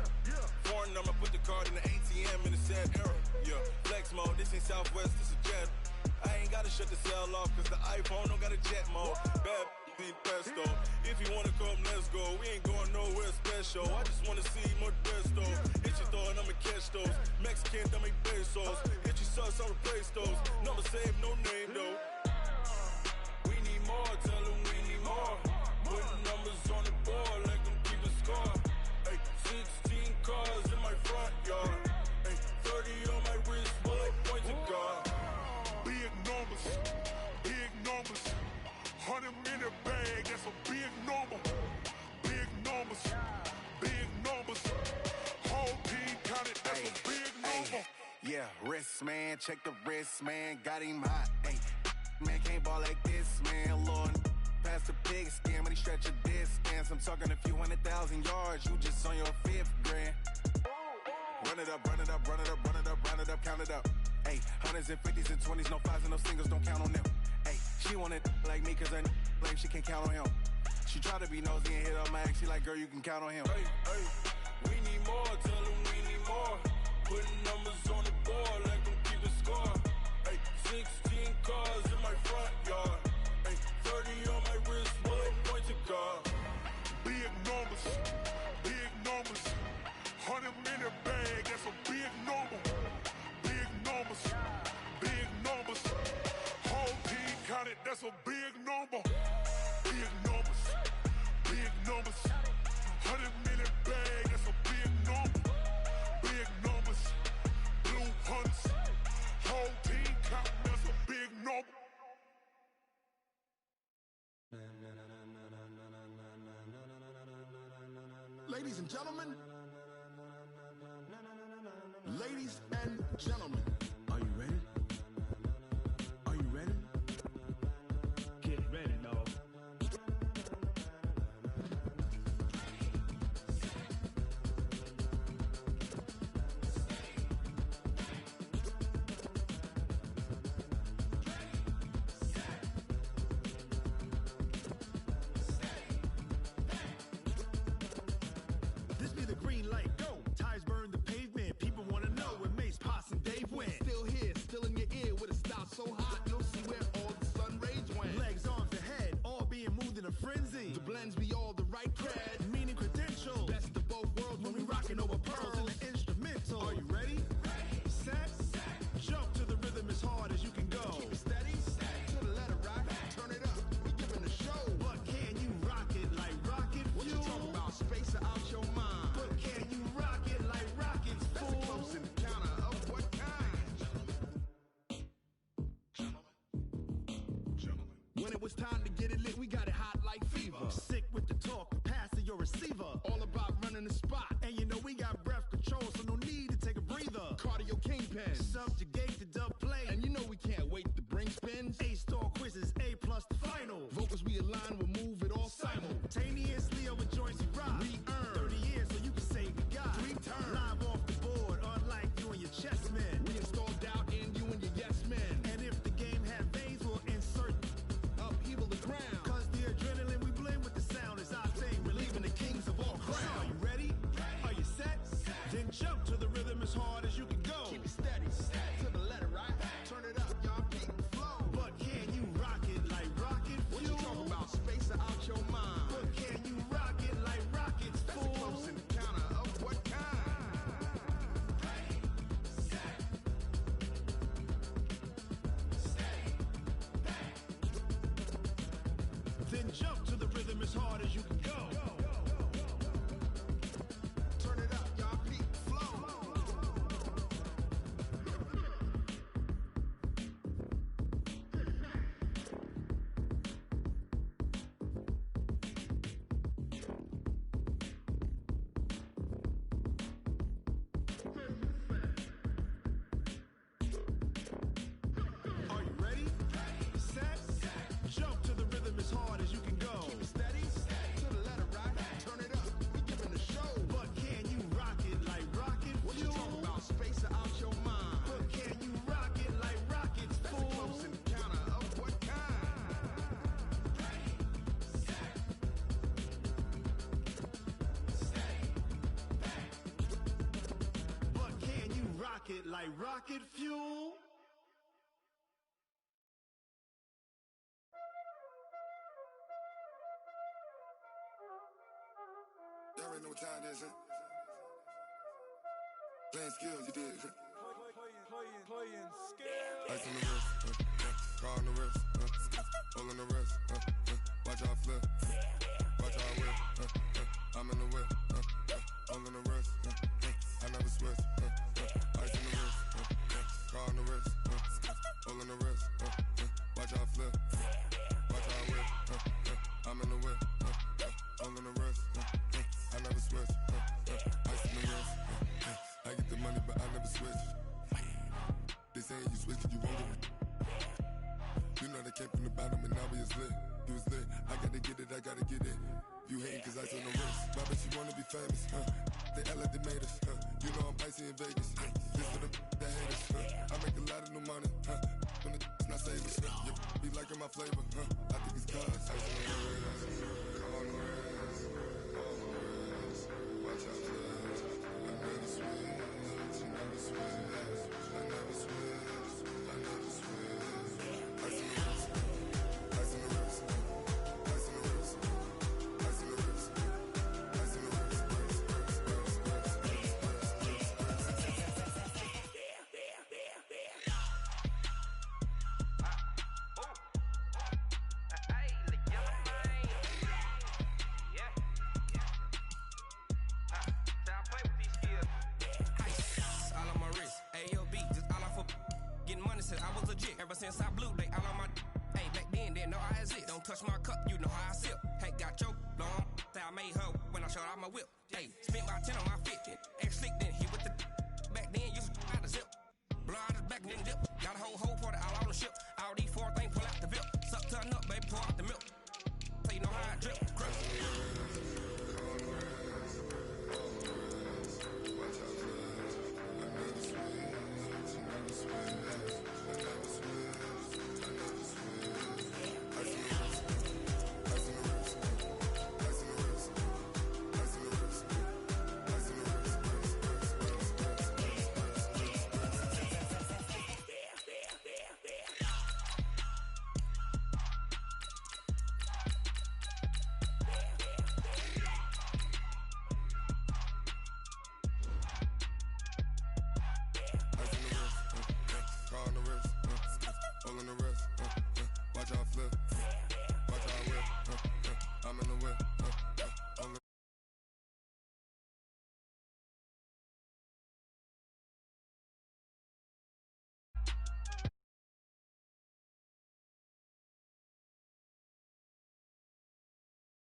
S10: Foreign number, put the card in the ATM in the sad era. Yeah, flex mode, this ain't Southwest, this is Jet. I ain't gotta shut the cell off, cause the iPhone don't got a jet mode. Bad need pesto. If you wanna come, let's go. We ain't going nowhere special. I just wanna see more Modesto. Hit your throw and I'ma catch those. Mexican, dummy pesos. Hit your sauce, I'll replace those. Number save, no name though. We need more, tell them we need more. Putting numbers on the board, like them keep a score. Hey, 16 cars in my front yard. Hey, 30 on my wrist, bullet point to God.
S9: Big numbers, big numbers. 100-minute bag, that's a big number. Big numbers, big numbers. Whole team counted, that's a big number.
S15: Yeah, wrist man, check the wrist man, got him hot. Ay, man can't ball like this, man. Lord, past the pig skin when he stretch a distance. I'm talking a few 100,000 yards, you just on your 5th grand. Run it up, run it up, run it up, run it up, run it up, count it up. Ay, hundreds and 50s and 20s, no 5s and no singles, don't count on them. Ay, she wanted like me cause her blame, she can't count on him. She tried to be nosy and hit up my ex, she like, girl, you can count on him.
S10: Hey, hey, we need more, tell them we need more. Putting numbers on the board, like them keep a score. Hey, 16 cars in my front yard. Hey, 30 on my wrist, bullet point to God.
S9: Big numbers, big numbers. 100-minute bag, that's a big number. Big numbers, big numbers. Whole team counted, that's a big number. Big numbers, big numbers. 100-minute bag, that's a big number. Big numbers, blue hunts. Whole team counting, that's a big number.
S3: Ladies and gentlemen, ladies and gentlemen, are you ready? Are you ready?
S5: Get ready, dog.
S3: This be the green light, go. Ties burn the pavement. People wanna know when Mace, Poss, and Dave win. When it was time to get it lit, we got it hot like fever.
S6: Sick with the talk, pass to your receiver.
S3: All about running the spot.
S6: And you know we got breath control, so no need to take a breather.
S3: Cardio kingpin.
S6: Subjugate the dub play.
S3: And you know we can't wait to bring spins.
S6: A-star quizzes, A+ the final.
S3: Vocals we align, we'll move it all
S6: simultaneously over joints we rock.
S3: We earn
S6: 30 years so you can say goodbye.
S3: 3 turns.
S6: Live off the board, unlike you and your chess men.
S3: We install doubt in you and your yes men.
S6: And if the game had veins, we'll insert
S3: upheaval the ground.
S6: Cause the adrenaline we blend with the sound is our thing, relieving the kings of all crowns. So are you ready? Are you set? Then jump to the rhythm as hard as you can go.
S3: Keep it steady, to the letter, right? Turn it up, y'all, beat the flow.
S6: But can you rock it like rocket fuel?
S3: What you talking about? Space out your mind.
S6: But can you rock it like rockets,
S3: That's
S6: fool?
S3: a close encounter of what kind?
S6: Then jump to the rhythm as hard as you can go.
S3: Turn it up, y'all, beat the flow.
S6: Are you ready? Set? Jump to the rhythm as hard as you can go.
S3: Keep it steady, to the letter, right? Turn it up, we giving the show.
S6: But can you rock it like rocket
S3: What you
S6: fuel?
S3: talking about? Space out your mind.
S6: But can you rock it like rockets,
S3: That's a
S6: fool?
S3: close encounter of what kind?
S6: But can you rock it like rocket fuel?
S9: Y'all already know what time it is, huh? Playing skills, you did. Huh?
S5: Playing skills.
S9: Ice on the wrist, car on the wrist, hole in the wrist, watch how I flip, watch how I whip, I'm in the whip, hole in the wrist, I never switch, ice on the wrist, car on the wrist, hole in the wrist, watch how I flip, watch how I whip, I'm in the whip, hole in the wrist, I never switch, ice on the wrist, I get the money but I never switch. They saying you switch 'cause you won't get it. You know they came from the bottom and now we is lit. You was lit, I gotta get it, I gotta get it. You hating 'cause I on the wrist. My bitch, you wanna be famous, They act like they made us, You know I'm icy in Vegas, This for the that hate us, I make a lot of new money, When the not savers, Be liking my flavor, I think it's cause ice on the wrist, on the wrist, on the wrist. Watch out, flex. I never switch, you never switch. I never switch, I never switch. Ice in the wrist, ice in the wrist, ice in the wrist, ice in the wrist, ice in the wrist,
S13: I was legit ever since I blew they all on my. Hey, back then didn't know I exist. Don't touch my cup, you know how I sip. Hey, got your long. I made her when I showed out my whip. Hey, spent about 10 on my 50. X slick then hit with the. Back then used to out the zip. Blow out his back then dip. Got a whole party all on the ship. All these 4 things pull out the VIP. Suck turn up, baby, pour out the milk. So you know how I drip. Crush. Car on the wrist, hole in the wrist.